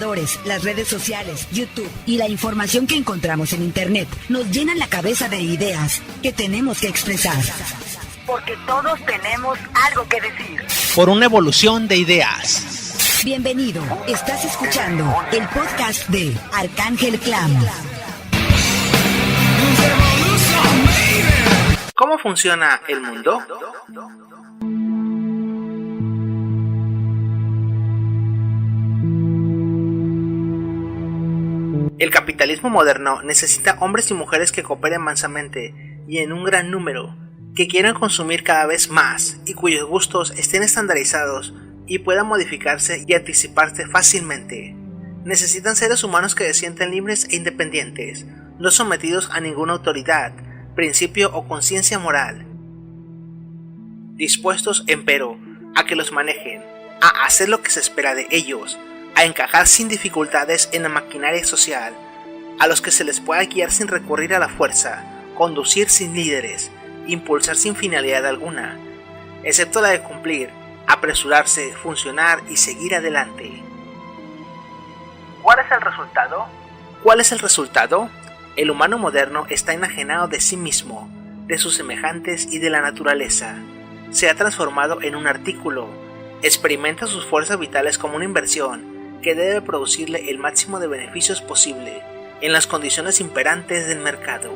computadores, las redes sociales, YouTube y la información que encontramos en Internet nos llenan la cabeza de ideas que tenemos que expresar. Porque todos tenemos algo que decir. Por una evolución de ideas. Bienvenido, estás escuchando el podcast de Arcángel Clan. ¿Cómo funciona el mundo? El capitalismo moderno necesita hombres y mujeres que cooperen mansamente y en un gran número, que quieran consumir cada vez más y cuyos gustos estén estandarizados y puedan modificarse y anticiparse fácilmente. Necesitan seres humanos que se sientan libres e independientes, no sometidos a ninguna autoridad, principio o conciencia moral, dispuestos, empero, a que los manejen, a hacer lo que se espera de ellos, a encajar sin dificultades en la maquinaria social, a los que se les pueda guiar sin recurrir a la fuerza, conducir sin líderes, impulsar sin finalidad alguna, excepto la de cumplir, apresurarse, funcionar y seguir adelante. ¿Cuál es el resultado? ¿Cuál es el resultado? El humano moderno está enajenado de sí mismo, de sus semejantes y de la naturaleza. Se ha transformado en un artículo, experimenta sus fuerzas vitales como una inversión que debe producirle el máximo de beneficios posible en las condiciones imperantes del mercado.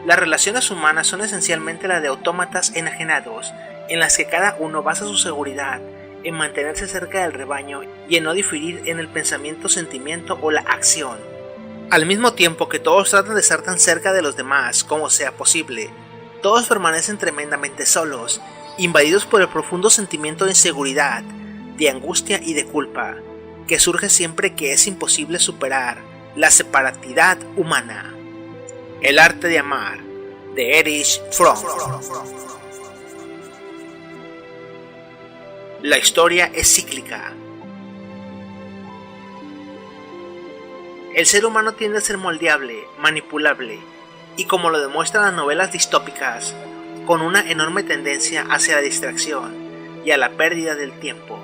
Las relaciones humanas son esencialmente las de autómatas enajenados, en las que cada uno basa su seguridad en mantenerse cerca del rebaño y en no diferir en el pensamiento, sentimiento o la acción. Al mismo tiempo que todos tratan de estar tan cerca de los demás como sea posible, todos permanecen tremendamente solos, invadidos por el profundo sentimiento de inseguridad, de angustia y de culpa, que surge siempre que es imposible superar la separatidad humana. El arte de amar, de Erich Fromm. La historia es cíclica. El ser humano tiende a ser moldeable, manipulable, y como lo demuestran las novelas distópicas, con una enorme tendencia hacia la distracción y a la pérdida del tiempo.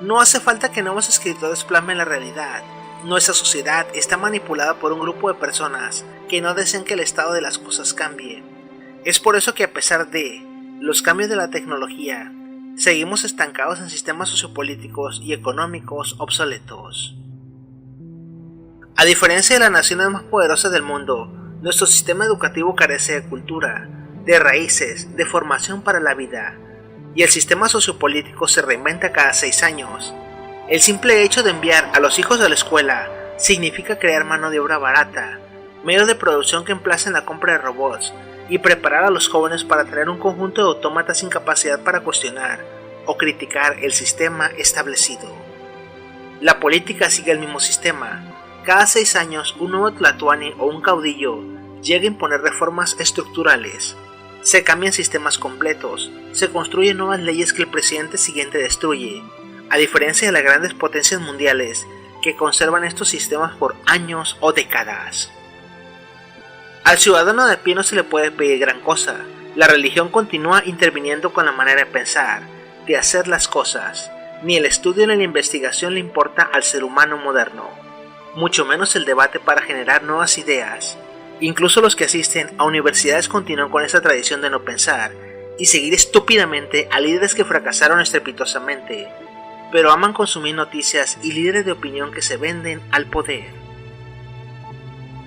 No hace falta que nuevos escritores plasmen la realidad. Nuestra sociedad está manipulada por un grupo de personas que no desean que el estado de las cosas cambie. Es por eso que a pesar de los cambios de la tecnología, seguimos estancados en sistemas sociopolíticos y económicos obsoletos. A diferencia de las naciones más poderosas del mundo, nuestro sistema educativo carece de cultura, de raíces, de formación para la vida, y el sistema sociopolítico se reinventa cada 6 años. El simple hecho de enviar a los hijos a la escuela significa crear mano de obra barata, medios de producción que emplacen la compra de robots y preparar a los jóvenes para tener un conjunto de autómatas sin capacidad para cuestionar o criticar el sistema establecido. La política sigue el mismo sistema. Cada 6 años un nuevo tlatoani o un caudillo llega a imponer reformas estructurales. Se cambian sistemas completos, se construyen nuevas leyes que el presidente siguiente destruye, a diferencia de las grandes potencias mundiales que conservan estos sistemas por años o décadas. Al ciudadano de a pie no se le puede pedir gran cosa. La religión continúa interviniendo con la manera de pensar, de hacer las cosas. Ni el estudio ni la investigación le importa al ser humano moderno, mucho menos el debate para generar nuevas ideas. Incluso los que asisten a universidades continúan con esa tradición de no pensar y seguir estúpidamente a líderes que fracasaron estrepitosamente, pero aman consumir noticias y líderes de opinión que se venden al poder.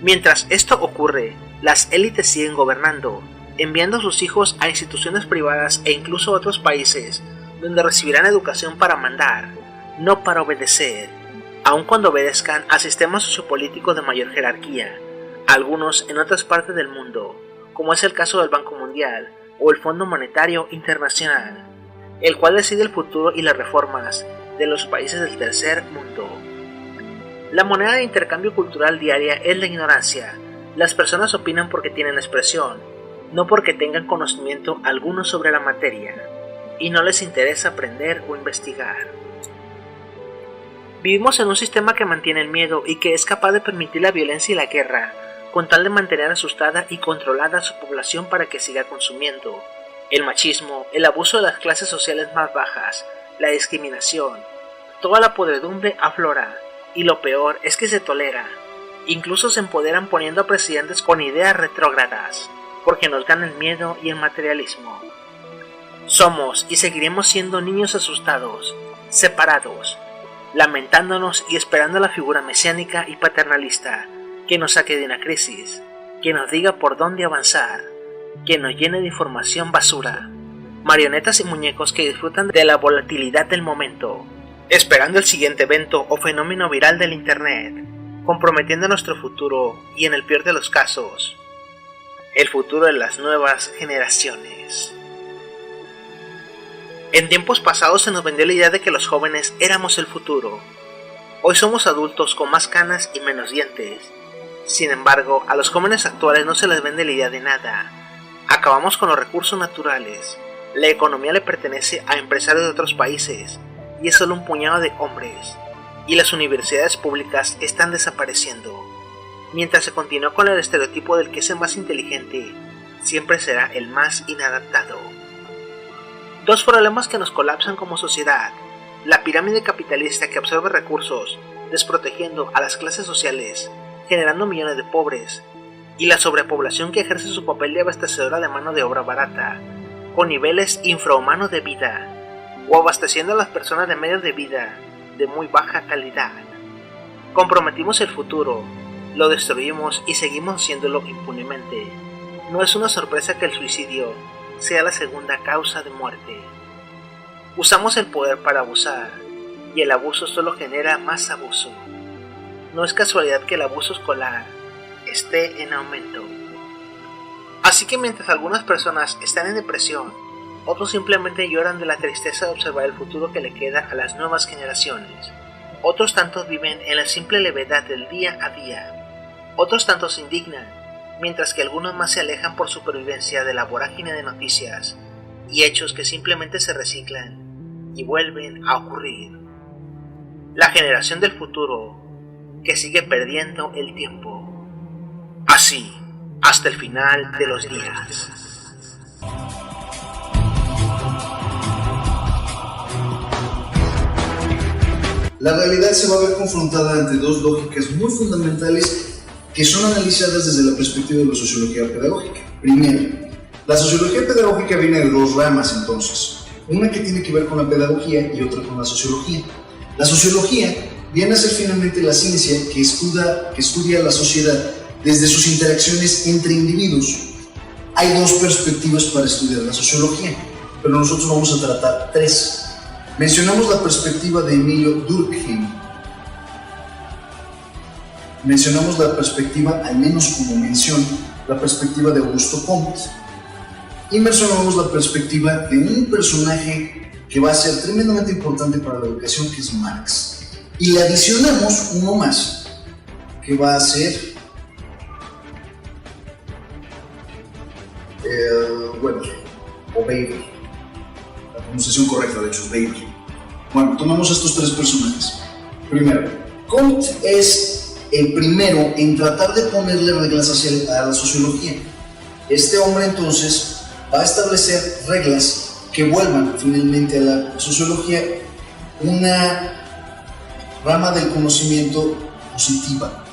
Mientras esto ocurre, las élites siguen gobernando, enviando a sus hijos a instituciones privadas e incluso a otros países, donde recibirán educación para mandar, no para obedecer, aun cuando obedezcan al sistema sociopolítico de mayor jerarquía, algunos en otras partes del mundo, como es el caso del Banco Mundial o el Fondo Monetario Internacional, el cual decide el futuro y las reformas de los países del tercer mundo. La moneda de intercambio cultural diaria es la ignorancia. Las personas opinan porque tienen expresión, no porque tengan conocimiento alguno sobre la materia, y no les interesa aprender o investigar. Vivimos en un sistema que mantiene el miedo y que es capaz de permitir la violencia y la guerra, con tal de mantener asustada y controlada a su población para que siga consumiendo. El machismo, el abuso de las clases sociales más bajas, la discriminación, toda la podredumbre aflora, y lo peor es que se tolera. Incluso se empoderan poniendo a presidentes con ideas retrógradas, porque nos gana el miedo y el materialismo. Somos y seguiremos siendo niños asustados, separados, lamentándonos y esperando a la figura mesiánica y paternalista que nos saque de una crisis, que nos diga por dónde avanzar, que nos llene de información basura, marionetas y muñecos que disfrutan de la volatilidad del momento, esperando el siguiente evento o fenómeno viral del internet, comprometiendo nuestro futuro y, en el peor de los casos, el futuro de las nuevas generaciones. En tiempos pasados se nos vendió la idea de que los jóvenes éramos el futuro. Hoy somos adultos con más canas y menos dientes. Sin embargo, a los jóvenes actuales no se les vende la idea de nada. Acabamos con los recursos naturales. La economía le pertenece a empresarios de otros países y es solo un puñado de hombres. Y las universidades públicas están desapareciendo. Mientras se continúa con el estereotipo del que es el más inteligente, siempre será el más inadaptado. Dos problemas que nos colapsan como sociedad: la pirámide capitalista que absorbe recursos, desprotegiendo a las clases sociales, generando millones de pobres, y la sobrepoblación que ejerce su papel de abastecedora de mano de obra barata, con niveles infrahumanos de vida, o abasteciendo a las personas de medios de vida de muy baja calidad. Comprometimos el futuro, lo destruimos y seguimos haciéndolo impunemente. No es una sorpresa que el suicidio sea la segunda causa de muerte. Usamos el poder para abusar, y el abuso solo genera más abuso. No es casualidad que el abuso escolar esté en aumento. Así que mientras algunas personas están en depresión, otros simplemente lloran de la tristeza de observar el futuro que le queda a las nuevas generaciones. Otros tantos viven en la simple levedad del día a día. Otros tantos se indignan, mientras que algunos más se alejan por supervivencia de la vorágine de noticias y hechos que simplemente se reciclan y vuelven a ocurrir. La generación del futuro que sigue perdiendo el tiempo. Así, hasta el final de los días. La realidad se va a ver confrontada ante dos lógicas muy fundamentales que son analizadas desde la perspectiva de la sociología pedagógica. Primero, la sociología pedagógica viene de dos ramas entonces, una que tiene que ver con la pedagogía y otra con la sociología. La sociología viene a ser finalmente la ciencia que estudia la sociedad desde sus interacciones entre individuos. Hay dos perspectivas para estudiar la sociología, pero nosotros vamos a tratar tres. Mencionamos la perspectiva de Emilio Durkheim. Mencionamos la perspectiva, al menos como mención, la perspectiva de Augusto Comte. Y mencionamos la perspectiva de un personaje que va a ser tremendamente importante para la educación, que es Marx. Y le adicionamos uno más, que va a ser o Weber. La pronunciación correcta, de hecho, Weber. Bueno, tomamos estos tres personajes. Primero, Comte es el primero en tratar de ponerle reglas a la sociología. Este hombre entonces va a establecer reglas que vuelvan finalmente a la sociología una rama del conocimiento positiva.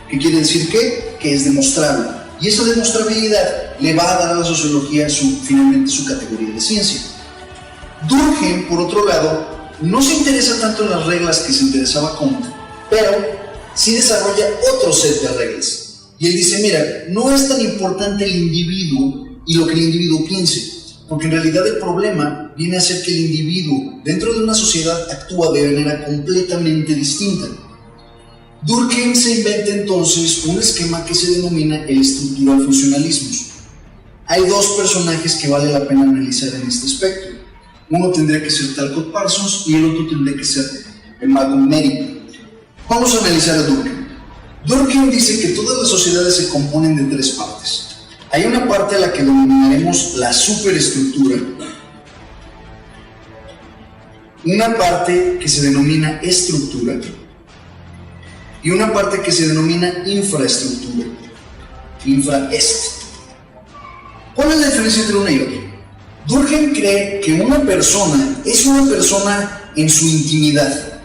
¿Qué quiere decir qué? Que es demostrable. Y esa demostrabilidad le va a dar a la sociología finalmente su categoría de ciencia. Durkheim, por otro lado, no se interesa tanto en las reglas que se interesaba Comte, pero sí desarrolla otro set de reglas. Y él dice, mira, no es tan importante el individuo y lo que el individuo piense, porque en realidad el problema viene a ser que el individuo dentro de una sociedad actúa de manera completamente distinta. Durkheim se inventa entonces un esquema que se denomina el estructural funcionalismo. Hay dos personajes que vale la pena analizar en este espectro. Uno tendría que ser Talcott Parsons y el otro tendría que ser el Malcolm Merry. Vamos a analizar a Durkheim. Durkheim dice que todas las sociedades se componen de tres partes. Hay una parte a la que denominaremos la superestructura, una parte que se denomina estructura y una parte que se denomina infraestructura, infraest. ¿Cuál es la diferencia entre una y otra? Durkheim cree que una persona es una persona en su intimidad,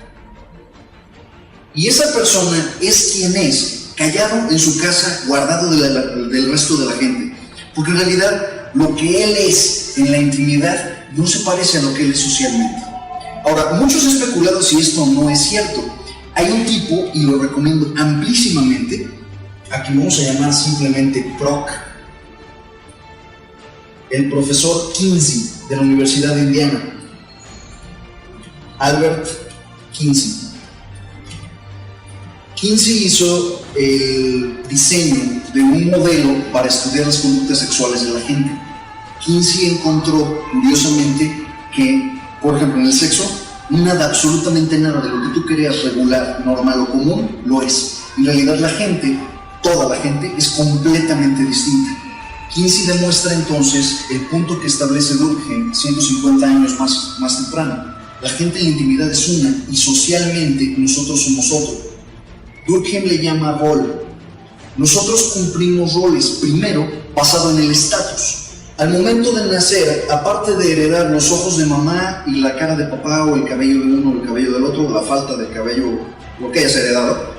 Y esa persona es quien es, callado en su casa, guardado del resto de la gente. Porque en realidad lo que él es en la intimidad no se parece a lo que él es socialmente. Ahora, muchos han especulado si esto no es cierto. Hay un tipo, y lo recomiendo amplísimamente, aquí vamos a llamar simplemente Proc, el profesor Kinsey de la Universidad de Indiana, Albert Kinsey. Kinsey hizo el diseño de un modelo para estudiar las conductas sexuales de la gente. Kinsey encontró, curiosamente, que, por ejemplo, en el sexo, absolutamente nada de lo que tú creas regular, normal o común, lo es. En realidad la gente, toda la gente, es completamente distinta. Kinsey demuestra entonces el punto que establece Durkheim 150 años más temprano. La gente en la intimidad es una y socialmente nosotros somos otro. Durkheim le llama rol. Nosotros cumplimos roles, primero, basado en el estatus. Al momento de nacer, aparte de heredar los ojos de mamá y la cara de papá, o el cabello de uno o el cabello del otro, o la falta de cabello, lo que hayas heredado,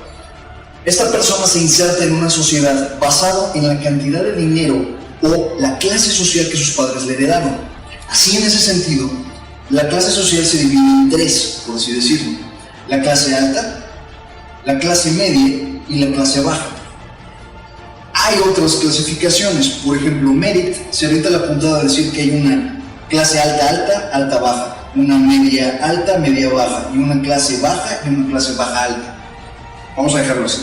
esta persona se inserta en una sociedad basado en la cantidad de dinero o la clase social que sus padres le heredaron. Así, en ese sentido, la clase social se divide en tres, por así decirlo: la clase alta, la clase media y la clase baja. Hay otras clasificaciones, por ejemplo, Merit se avienta la puntada a decir que hay una clase alta, alta, baja, una media alta, media baja, y una clase baja y una clase baja alta. Vamos a dejarlo así.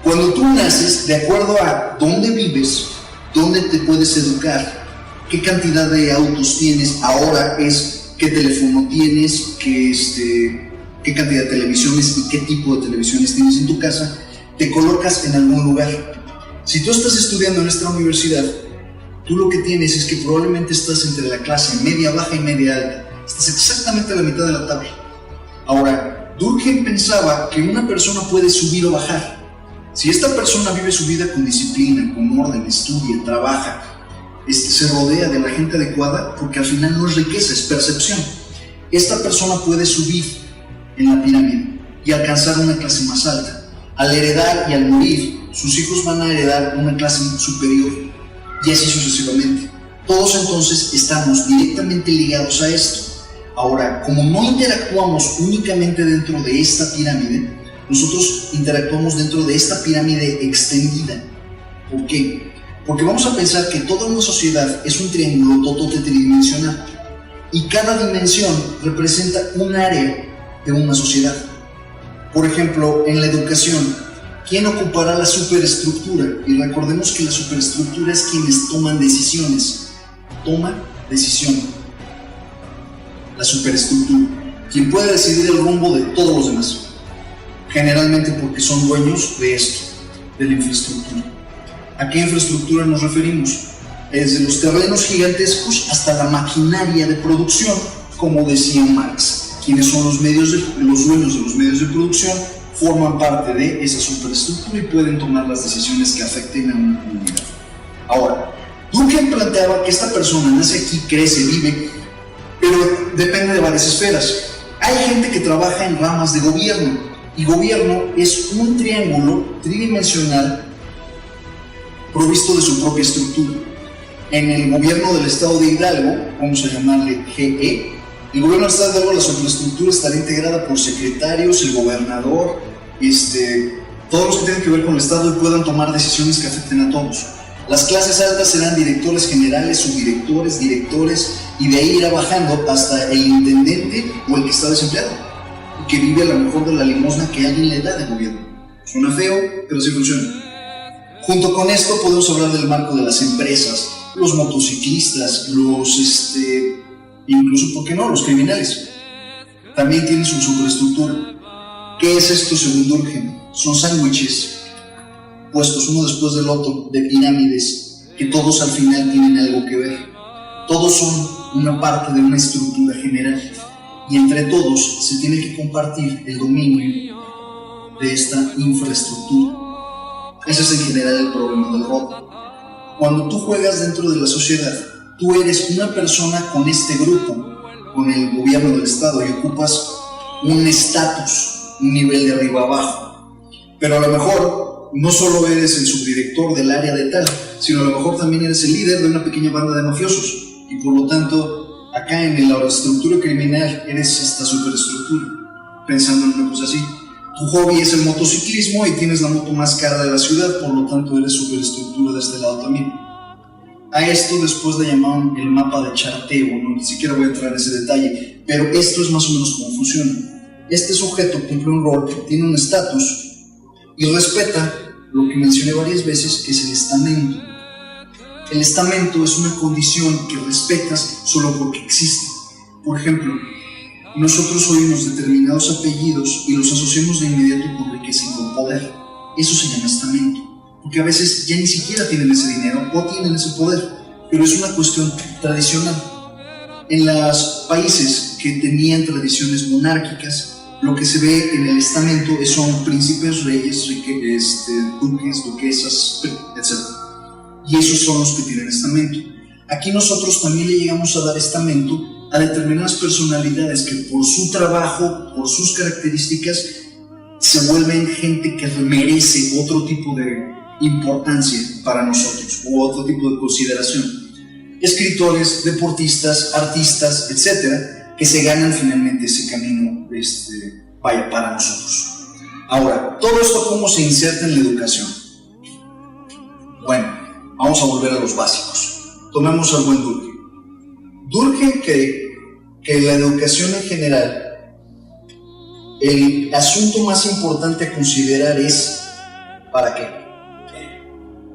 Cuando tú naces, de acuerdo a dónde vives, dónde te puedes educar, qué cantidad de autos tienes, ahora es qué teléfono tienes, qué cantidad de televisiones y qué tipo de televisiones tienes en tu casa, te colocas en algún lugar. Si tú estás estudiando en esta universidad, tú lo que tienes es que probablemente estás entre la clase media baja y media alta. Estás exactamente a la mitad de la tabla. Ahora, Durkheim pensaba que una persona puede subir o bajar. Si esta persona vive su vida con disciplina, con orden, estudia, trabaja, se rodea de la gente adecuada, porque al final no es riqueza, es percepción. Esta persona puede subir en la pirámide y alcanzar una clase más alta. Al heredar y al morir, sus hijos van a heredar una clase superior, y así sucesivamente. Todos entonces estamos directamente ligados a esto. Ahora, como no interactuamos únicamente dentro de esta pirámide, nosotros interactuamos dentro de esta pirámide extendida. ¿Por qué? Porque vamos a pensar que toda una sociedad es un triángulo tridimensional, y cada dimensión representa un área de una sociedad. Por ejemplo, en la educación, ¿quién ocupará la superestructura? Y recordemos que la superestructura es quienes toman decisiones. Toma decisión. La superestructura. Quien puede decidir el rumbo de todos los demás. Generalmente porque son dueños de esto, de la infraestructura. ¿A qué infraestructura nos referimos? Desde los terrenos gigantescos hasta la maquinaria de producción, como decía Marx. Quienes son los dueños de los medios de producción forman parte de esa superestructura y pueden tomar las decisiones que afecten a una comunidad. Ahora, Durkheim planteaba que esta persona nace aquí, crece, vive, pero depende de varias esferas. Hay gente que trabaja en ramas de gobierno, y gobierno es un triángulo tridimensional provisto de su propia estructura. En el gobierno del estado de Hidalgo, vamos a llamarle GE, el gobierno del estado de Hidalgo, la superestructura estará integrada por secretarios, el gobernador, todos los que tienen que ver con el estado y puedan tomar decisiones que afecten a todos. Las clases altas serán directores generales, subdirectores, directores, y de ahí irá bajando hasta el intendente o el que está desempleado, que vive a lo mejor de la limosna que alguien le da de gobierno. Suena feo, pero sí funciona. Junto con esto podemos hablar del marco de las empresas, los motociclistas, incluso, ¿por qué no?, los criminales. También tienen su superestructura. ¿Qué es esto según Durkheim? Son sándwiches puestos uno después del otro, de pirámides, que todos al final tienen algo que ver. Todos son una parte de una estructura general, y entre todos se tiene que compartir el dominio de esta infraestructura. Ese es en general el problema del robo. Cuando tú juegas dentro de la sociedad, tú eres una persona con este grupo, con el gobierno del estado, y ocupas un estatus, un nivel de arriba abajo. pero a lo mejor no solo eres el subdirector del área de tal, sino a lo mejor también eres el líder de una pequeña banda de mafiosos, y por lo tanto, acá en la estructura criminal eres esta superestructura, pensando en una cosa así. Tu hobby es el motociclismo y tienes la moto más cara de la ciudad, por lo tanto eres superestructura de este lado también. A esto después le llamaban el mapa de charteo, no, ni siquiera voy a entrar en ese detalle, pero esto es más o menos cómo funciona. Este sujeto cumple un rol, tiene un estatus y respeta lo que mencioné varias veces, que es el estamento. El estamento es una condición que respetas solo porque existe. Por ejemplo, nosotros oímos determinados apellidos y los asociamos de inmediato con riqueza y con poder. Eso se llama estamento, porque a veces ya ni siquiera tienen ese dinero o tienen ese poder, pero es una cuestión tradicional. En los países que tenían tradiciones monárquicas, lo que se ve en el estamento son príncipes, reyes, duques, duquesas, etc. Y esos son los que tienen estamento. Aquí nosotros también le llegamos a dar estamento a determinadas personalidades que por su trabajo, por sus características, se vuelven gente que merece otro tipo de importancia para nosotros u otro tipo de consideración. Escritores, deportistas, artistas, etcétera, que se ganan finalmente ese camino para nosotros. Ahora, ¿todo esto cómo se inserta en la educación? Bueno, vamos a volver a los básicos. Tomemos al buen Durkheim. Durkheim cree que la educación en general, el asunto más importante a considerar es ¿para qué?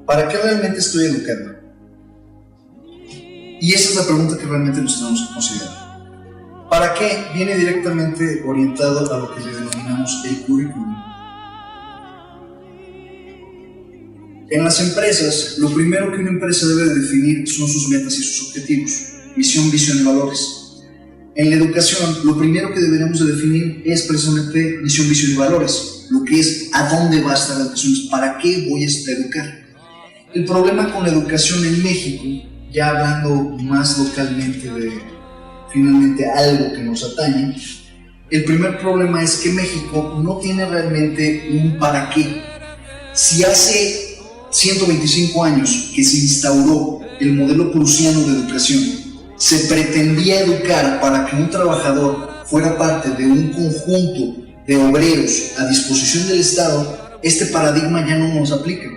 ¿Para qué realmente estoy educando? Y esa es la pregunta que realmente nos tenemos que considerar. ¿Para qué? Viene directamente orientado a lo que le denominamos el currículum. En las empresas, lo primero que una empresa debe de definir son sus metas y sus objetivos, misión, visión y valores. En la educación, lo primero que deberíamos de definir es precisamente misión, visión y valores, lo que es a dónde va a estar la educación, para qué voy a educar. El problema con la educación en México, ya hablando más localmente de finalmente algo que nos atañe, el primer problema es que México no tiene realmente un para qué. Si hace 125 años que se instauró el modelo prusiano de educación, se pretendía educar para que un trabajador fuera parte de un conjunto de obreros a disposición del Estado, este paradigma ya no nos aplica,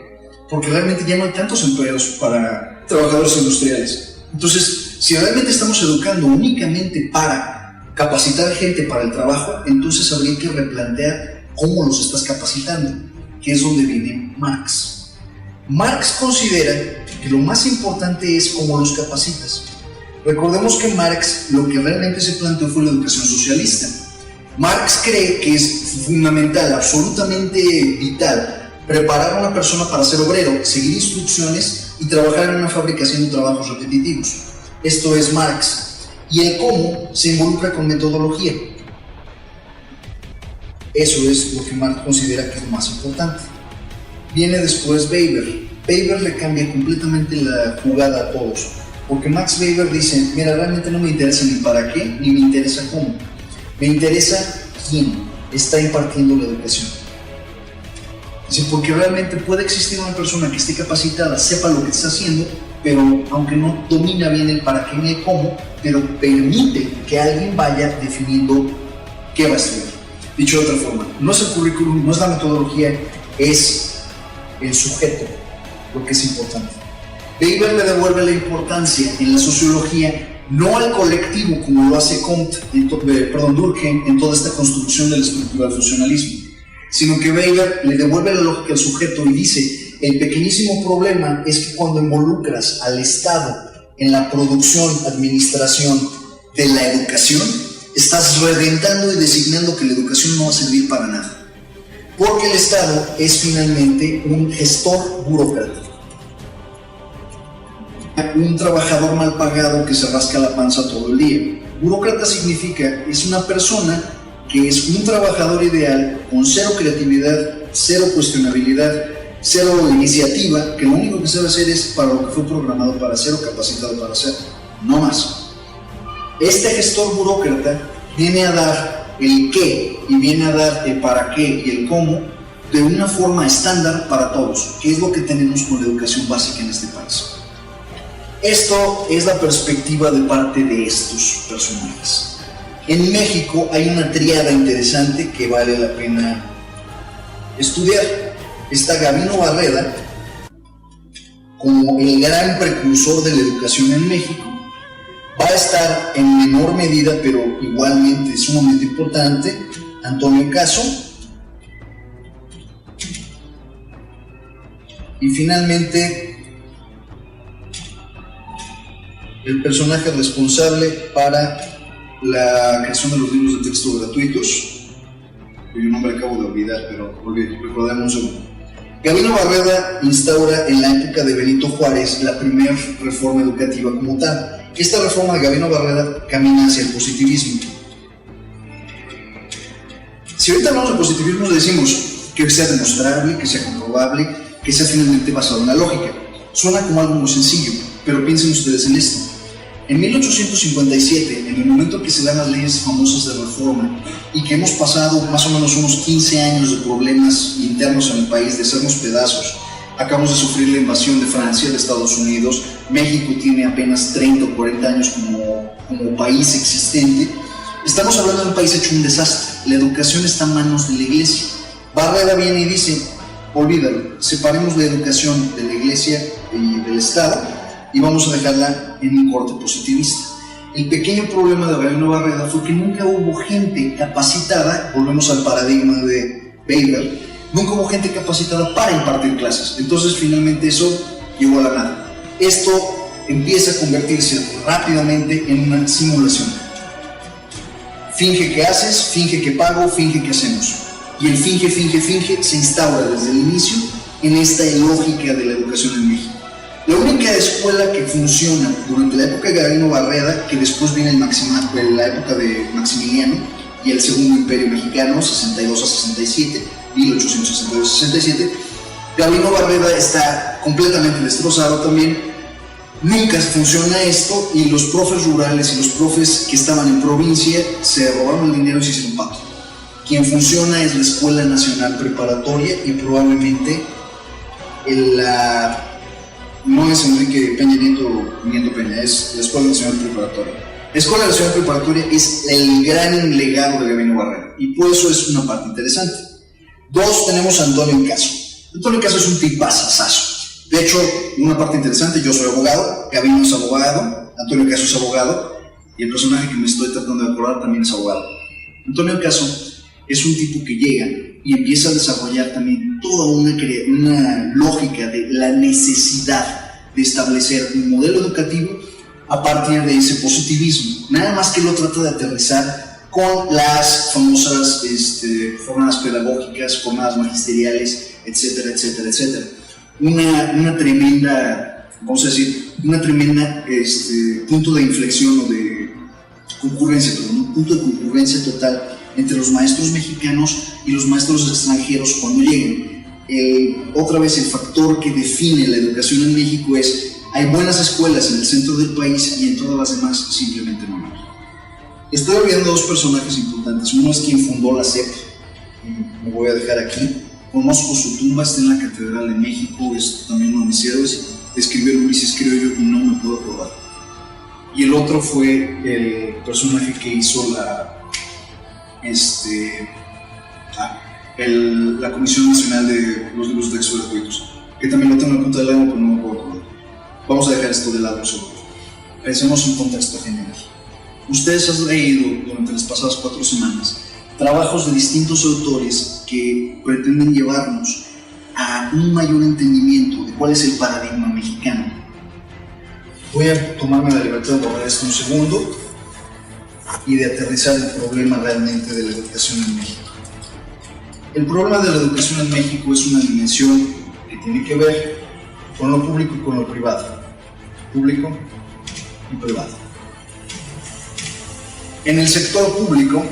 porque realmente ya no hay tantos empleos para trabajadores industriales. Entonces, si realmente estamos educando únicamente para capacitar gente para el trabajo, entonces habría que replantear cómo los estás capacitando, que es donde viene Marx. Marx considera que lo más importante es cómo los capacitas. Recordemos que Marx lo que realmente se planteó fue la educación socialista. Marx cree que es fundamental, absolutamente vital, preparar a una persona para ser obrero, seguir instrucciones y trabajar en una fábrica haciendo trabajos repetitivos. Esto es Marx. Y el cómo se involucra con metodología. Eso es lo que Marx considera que es lo más importante. Viene después Weber. Weber le cambia completamente la jugada a todos. Porque Max Weber dice, mira, realmente no me interesa ni para qué, ni me interesa cómo. Me interesa quién está impartiendo la educación. Dice, porque realmente puede existir una persona que esté capacitada, sepa lo que está haciendo, pero aunque no domina bien el para qué ni el cómo, pero permite que alguien vaya definiendo qué va a estudiar. Dicho de otra forma, no es el currículum, no es la metodología, es el sujeto lo que es importante. Weber le devuelve la importancia en la sociología no al colectivo como lo hace Durkheim en toda esta construcción de la estructura del funcionalismo, sino que Weber le devuelve la lógica al sujeto y dice, el pequeñísimo problema es que cuando involucras al Estado en la producción, administración de la educación, estás reventando y designando que la educación no va a servir para nada, porque el Estado es finalmente un gestor burócrata, un trabajador mal pagado que se rasca la panza todo el día. Burócrata significa, es una persona que es un trabajador ideal con cero creatividad, cero cuestionabilidad, cero iniciativa, que lo único que sabe hacer es para lo que fue programado para hacer o capacitado para hacer, no más. Este gestor burócrata viene a dar el qué y viene a dar el para qué y el cómo de una forma estándar para todos, que es lo que tenemos con la educación básica en este país. Esto es la perspectiva de parte de estos personajes. En México hay una triada interesante que vale la pena estudiar. Está Gabino Barreda como el gran precursor de la educación en México. Va a estar en menor medida, pero igualmente sumamente importante, Antonio Caso. Y finalmente, el personaje responsable para la creación de los libros de texto gratuitos, cuyo nombre acabo de olvidar, pero recordemos un segundo. Gabino Barreda instaura en la época de Benito Juárez la primera reforma educativa como tal. Esta reforma de Gabino Barreda camina hacia el positivismo. Si ahorita hablamos de positivismo, decimos que sea demostrable, que sea comprobable, que sea finalmente basado en la lógica. Suena como algo muy sencillo, pero piensen ustedes en esto. En 1857, en el momento que se dan las leyes famosas de reforma y que hemos pasado más o menos unos 15 años de problemas internos en el país, de hacernos pedazos, acabamos de sufrir la invasión de Francia, de Estados Unidos, México tiene apenas 30 o 40 años como país existente, estamos hablando de un país hecho un desastre, la educación está en manos de la iglesia. Barreda viene y dice, olvídalo, separemos la educación de la iglesia y del Estado, y vamos a dejarla en un corte positivista. El pequeño problema de Gabino Barreda fue que nunca hubo gente capacitada, volvemos al paradigma de Weber, nunca hubo gente capacitada para impartir clases. Entonces finalmente eso llegó a la nada. Esto empieza a convertirse rápidamente en una simulación. Finge que haces, finge que pago, finge que hacemos. Y el finge se instaura desde el inicio en esta lógica de la educación en México. La única escuela que funciona durante la época de Gabino Barreda, que después viene la época de Maximiliano y el Segundo Imperio Mexicano, 62 a 67, 1862 a 67, Gabino Barreda está completamente destrozado también. Nunca funciona esto y los profes rurales y los profes que estaban en provincia se robaron el dinero y se hicieron pato. Quien funciona es la Escuela Nacional Preparatoria y probablemente no es Enrique Peña Nieto Peña, es la Escuela Nacional Preparatoria. La Escuela Nacional Preparatoria es el gran legado de Gabino Barreda y por eso es una parte interesante. Dos, tenemos a Antonio Caso. Antonio Caso es un tipazazazo. De hecho, una parte interesante, yo soy abogado, Gabino es abogado, Antonio Caso es abogado y el personaje que me estoy tratando de acordar también es abogado. Antonio Caso es un tipo que llega y empieza a desarrollar también toda una lógica de la necesidad de establecer un modelo educativo a partir de ese positivismo. Nada más que lo trata de aterrizar con las famosas jornadas pedagógicas, jornadas magisteriales, etcétera, etcétera, etcétera. Una tremenda, vamos a decir, punto de inflexión o de concurrencia, un punto de concurrencia total entre los maestros mexicanos y los maestros extranjeros cuando lleguen. Otra vez el factor que define la educación en México es: hay buenas escuelas en el centro del país y en todas las demás simplemente no hay. Estoy olvidando dos personajes importantes. Uno es quien fundó la SEP, lo voy a dejar aquí. Conozco su tumba, está en la Catedral de México, es también uno de mis héroes. Escribió Ulises Criollo y no me puedo acordar. Y el otro fue el personaje que hizo la Comisión Nacional de los Libros de Texto Gratuitos, que también lo tengo en punta de la lengua, pero no me puedo acordar. Vamos a dejar esto de lado un segundo. Pensemos en un contexto general. Ustedes han leído durante las pasadas 4 semanas trabajos de distintos autores que pretenden llevarnos a un mayor entendimiento de cuál es el paradigma mexicano. Voy a tomarme la libertad de borrar esto un segundo y de aterrizar el problema realmente de la educación en México. El problema de la educación en México es una dimensión que tiene que ver con lo público y con lo privado. Público y privado. En el sector público,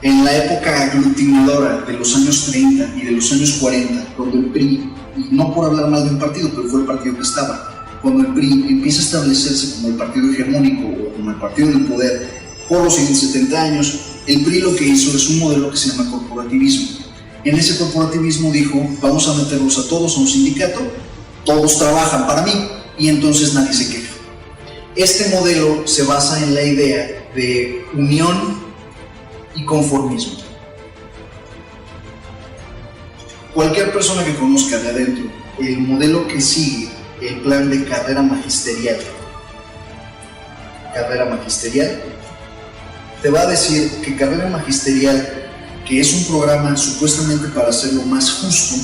en la época aglutinadora de los años 30 y de los años 40, cuando el PRI, y no por hablar mal de un partido, pero fue el partido que estaba, cuando el PRI empieza a establecerse como el partido hegemónico o como el partido del poder por los siguientes 70 años, el PRI lo que hizo es un modelo que se llama corporativismo. En ese corporativismo dijo, vamos a meterlos a todos a un sindicato, todos trabajan para mí y entonces nadie se queja. Este modelo se basa en la idea de unión y conformismo. Cualquier persona que conozca de adentro el modelo que sigue el plan de carrera magisterial, te va a decir que carrera magisterial, que es un programa supuestamente para hacerlo más justo,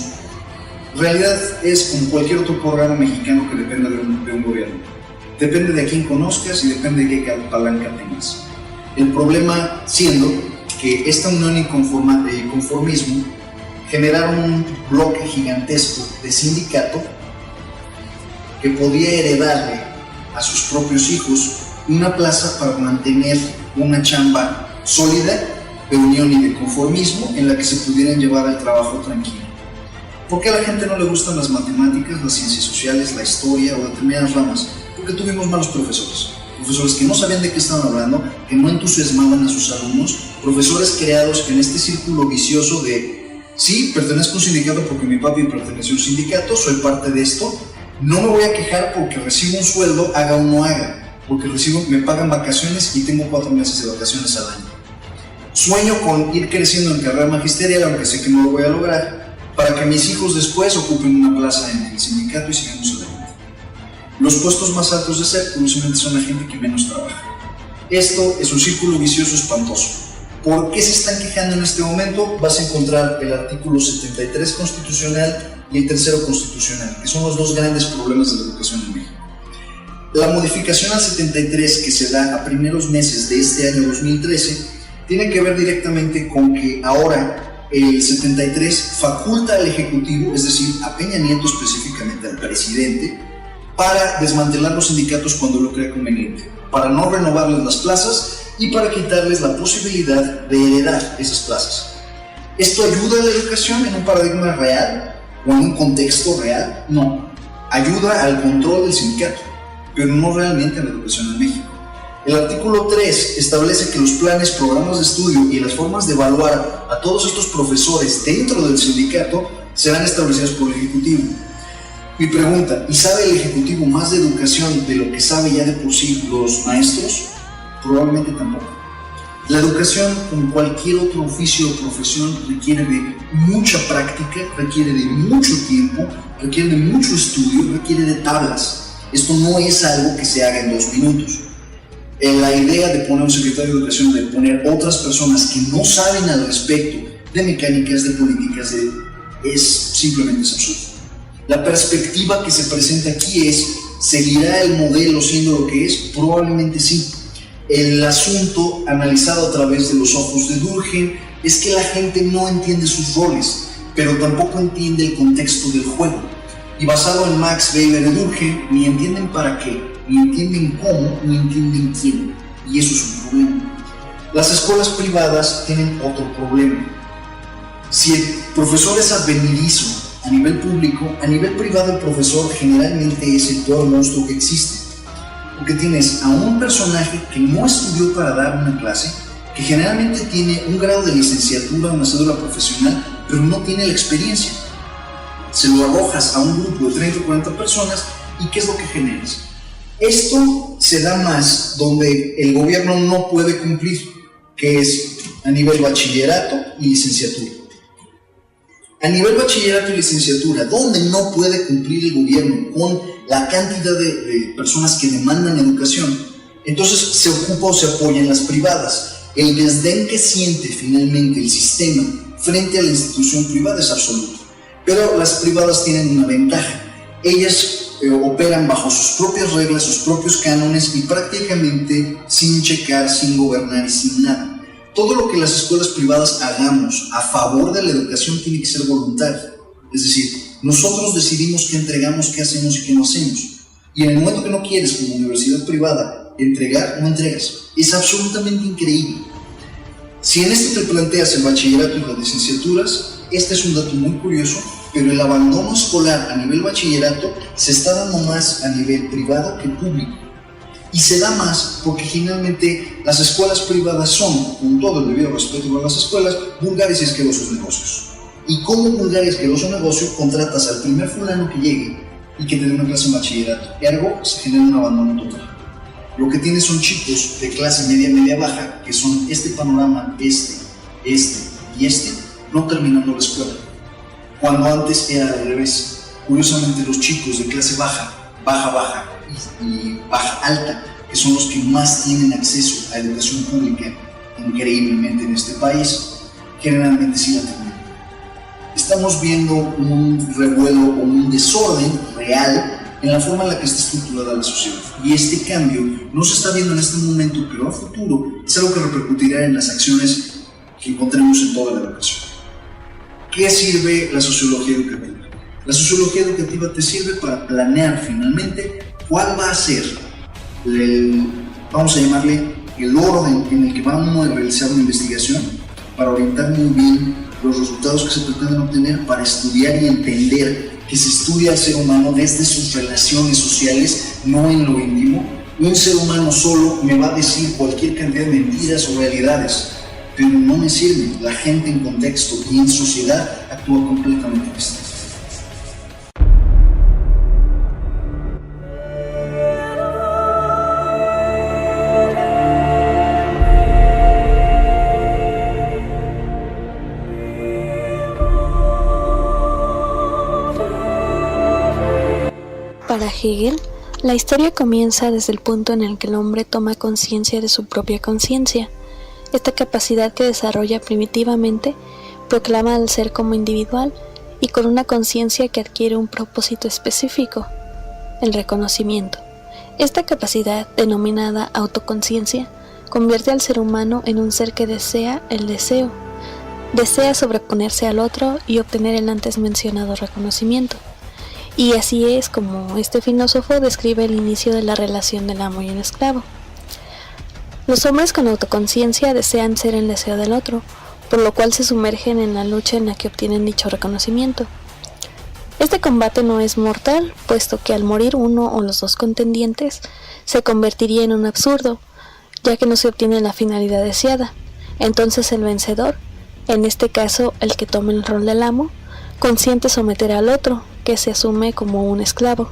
en realidad es como cualquier otro programa mexicano que dependa de un gobierno. Depende de a quién conozcas y depende de qué palanca tengas. El problema siendo que esta unión y conformismo generaron un bloque gigantesco de sindicato que podía heredarle a sus propios hijos una plaza para mantener una chamba sólida de unión y de conformismo en la que se pudieran llevar el trabajo tranquilo. ¿Por qué a la gente no le gustan las matemáticas, las ciencias sociales, la historia o determinadas ramas? Porque tuvimos malos profesores. Profesores que no sabían de qué estaban hablando, que no entusiasmaban a sus alumnos, profesores creados en este círculo vicioso de sí, pertenezco a un sindicato porque mi papi perteneció a un sindicato, soy parte de esto, no me voy a quejar porque recibo un sueldo, haga o no haga, porque me pagan vacaciones y tengo 4 meses de vacaciones al año. Sueño con ir creciendo en carrera magisterial, aunque sé que no lo voy a lograr, para que mis hijos después ocupen una plaza en el sindicato y sigamos adelante. Los puestos más altos de SEP, curiosamente, son la gente que menos trabaja. Esto es un círculo vicioso espantoso. ¿Por qué se están quejando en este momento? Vas a encontrar el artículo 73 constitucional y el tercero constitucional, que son los dos grandes problemas de la educación en México. La modificación al 73 que se da a primeros meses de este año 2013 tiene que ver directamente con que ahora el 73 faculta al Ejecutivo, es decir, a Peña Nieto específicamente, al presidente, para desmantelar los sindicatos cuando lo crea conveniente, para no renovarles las plazas y para quitarles la posibilidad de heredar esas plazas. ¿Esto ayuda a la educación en un paradigma real o en un contexto real? No. Ayuda al control del sindicato, pero no realmente a la educación en México. El artículo 3 establece que los planes, programas de estudio y las formas de evaluar a todos estos profesores dentro del sindicato serán establecidas por el Ejecutivo. Mi pregunta, ¿y sabe el Ejecutivo más de educación de lo que sabe ya de por sí los maestros? Probablemente tampoco. La educación, como cualquier otro oficio o profesión, requiere de mucha práctica, requiere de mucho tiempo, requiere de mucho estudio, requiere de tablas. Esto no es algo que se haga en 2 minutos. La idea de poner un secretario de educación, de poner otras personas que no saben al respecto de mecánicas, de políticas, es simplemente absurdo. La perspectiva que se presenta aquí es, ¿seguirá el modelo siendo lo que es? Probablemente sí. El asunto, analizado a través de los ojos de Durkheim, es que la gente no entiende sus roles, pero tampoco entiende el contexto del juego. Y basado en Max Weber de Durkheim, ni entienden para qué, ni entienden cómo, ni entienden quién. Y eso es un problema. Las escuelas privadas tienen otro problema. Si el profesor es advenedizo a nivel público, a nivel privado el profesor generalmente es el peor monstruo que existe. Porque tienes a un personaje que no estudió para dar una clase, que generalmente tiene un grado de licenciatura, una cédula profesional, pero no tiene la experiencia. Se lo arrojas a un grupo de 30 o 40 personas y ¿qué es lo que generas? Esto se da más donde el gobierno no puede cumplir, que es a nivel bachillerato y licenciatura. A nivel bachillerato y licenciatura, donde no puede cumplir el gobierno con la cantidad de personas que demandan educación, entonces se ocupa o se apoya en las privadas. El desdén que siente finalmente el sistema frente a la institución privada es absoluto. Pero las privadas tienen una ventaja. Ellas operan bajo sus propias reglas, sus propios cánones y prácticamente sin checar, sin gobernar y sin nada. Todo lo que las escuelas privadas hagamos a favor de la educación tiene que ser voluntario. Es decir, nosotros decidimos qué entregamos, qué hacemos y qué no hacemos. Y en el momento que no quieres, como universidad privada, entregar, no entregas. Es absolutamente increíble. Si en esto te planteas el bachillerato y las licenciaturas, este es un dato muy curioso, pero el abandono escolar a nivel bachillerato se está dando más a nivel privado que público. Y se da más porque generalmente las escuelas privadas son, con todo el debido respeto a las escuelas, vulgares y asquerosos negocios. Y como vulgar y asqueroso negocio, contratas al primer fulano que llegue y que te dé una clase de bachillerato. Ergo, se genera un abandono total. Lo que tienes son chicos de clase media, media-baja, que son este panorama, este y este, no terminando la escuela. Cuando antes era al revés. Curiosamente, los chicos de clase baja, baja y baja-alta, que son los que más tienen acceso a educación pública, increíblemente en este país, generalmente sí la terminan. Estamos viendo un revuelo o un desorden real en la forma en la que está estructurada la sociedad. Y este cambio no se está viendo en este momento, pero a futuro es algo que repercutirá en las acciones que encontremos en toda la educación. ¿Qué sirve la sociología educativa? La sociología educativa te sirve para planear finalmente cuál va a ser vamos a llamarle el orden en el que vamos a realizar una investigación para orientar muy bien los resultados que se pretenden obtener, para estudiar y entender que se estudia al ser humano desde sus relaciones sociales, no en lo íntimo. Un ser humano solo me va a decir cualquier cantidad de mentiras o realidades, pero no me sirve. La gente en contexto y en sociedad actúa completamente distinto. Para Hegel, la historia comienza desde el punto en el que el hombre toma conciencia de su propia conciencia. Esta capacidad que desarrolla primitivamente proclama al ser como individual y con una conciencia que adquiere un propósito específico, el reconocimiento. Esta capacidad, denominada autoconciencia, convierte al ser humano en un ser que desea el deseo. Desea sobreponerse al otro y obtener el antes mencionado reconocimiento. Y así es como este filósofo describe el inicio de la relación del amo y el esclavo. Los hombres con autoconciencia desean ser el deseo del otro, por lo cual se sumergen en la lucha en la que obtienen dicho reconocimiento. Este combate no es mortal, puesto que al morir uno o los dos contendientes, se convertiría en un absurdo, ya que no se obtiene la finalidad deseada. Entonces el vencedor, en este caso el que toma el rol del amo, consiente someter al otro, que se asume como un esclavo.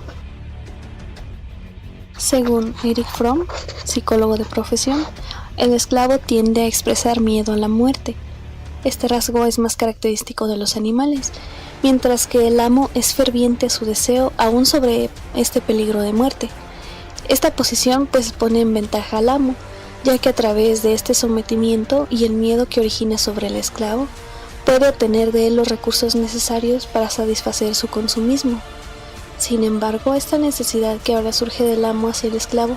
Según Erich Fromm, psicólogo de profesión, el esclavo tiende a expresar miedo a la muerte. Este rasgo es más característico de los animales, mientras que el amo es ferviente a su deseo aún sobre este peligro de muerte. Esta posición pues pone en ventaja al amo, ya que a través de este sometimiento y el miedo que origina sobre el esclavo, puede obtener de él los recursos necesarios para satisfacer su consumismo. Sin embargo, esta necesidad que ahora surge del amo hacia el esclavo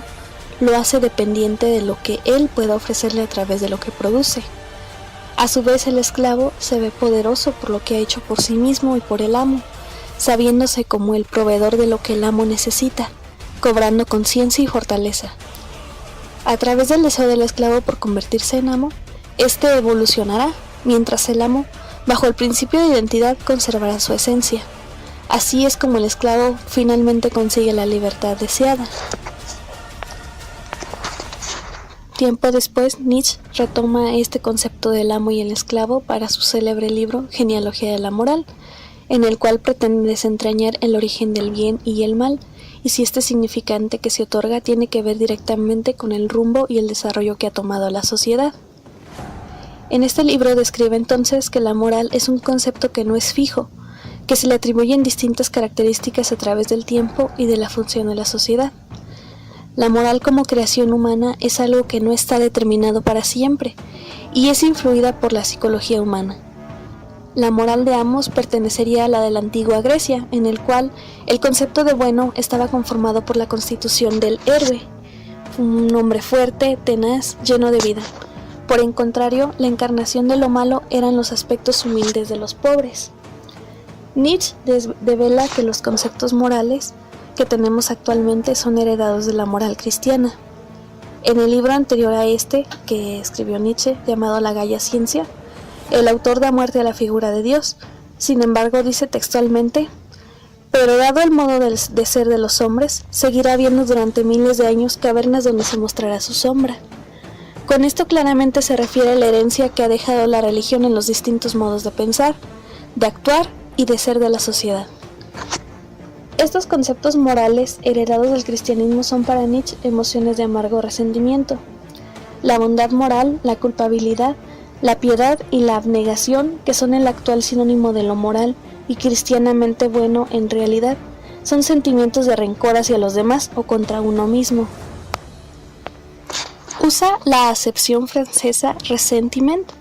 lo hace dependiente de lo que él pueda ofrecerle a través de lo que produce. A su vez, el esclavo se ve poderoso por lo que ha hecho por sí mismo y por el amo, sabiéndose como el proveedor de lo que el amo necesita, cobrando conciencia y fortaleza. A través del deseo del esclavo por convertirse en amo, este evolucionará, mientras el amo, bajo el principio de identidad, conservará su esencia. Así es como el esclavo finalmente consigue la libertad deseada. Tiempo después, Nietzsche retoma este concepto del amo y el esclavo para su célebre libro Genealogía de la Moral, en el cual pretende desentrañar el origen del bien y el mal, y si este significante que se otorga tiene que ver directamente con el rumbo y el desarrollo que ha tomado la sociedad. En este libro describe entonces que la moral es un concepto que no es fijo, que se le atribuyen distintas características a través del tiempo y de la función de la sociedad. La moral como creación humana es algo que no está determinado para siempre y es influida por la psicología humana. La moral de Amos pertenecería a la de la antigua Grecia, en el cual el concepto de bueno estaba conformado por la constitución del héroe, un hombre fuerte, tenaz, lleno de vida. Por el contrario, la encarnación de lo malo eran los aspectos humildes de los pobres. Nietzsche devela que los conceptos morales que tenemos actualmente son heredados de la moral cristiana. En el libro anterior a este, que escribió Nietzsche, llamado La Gaia Ciencia, el autor da muerte a la figura de Dios. Sin embargo, dice textualmente: pero dado el modo de ser de los hombres, seguirá habiendo durante miles de años cavernas donde se mostrará su sombra. Con esto claramente se refiere a la herencia que ha dejado la religión en los distintos modos de pensar, de actuar y de ser de la sociedad. Estos conceptos morales heredados del cristianismo son para Nietzsche emociones de amargo resentimiento. La bondad moral, la culpabilidad, la piedad y la abnegación, que son el actual sinónimo de lo moral y cristianamente bueno en realidad, son sentimientos de rencor hacia los demás o contra uno mismo. Usa la acepción francesa ressentiment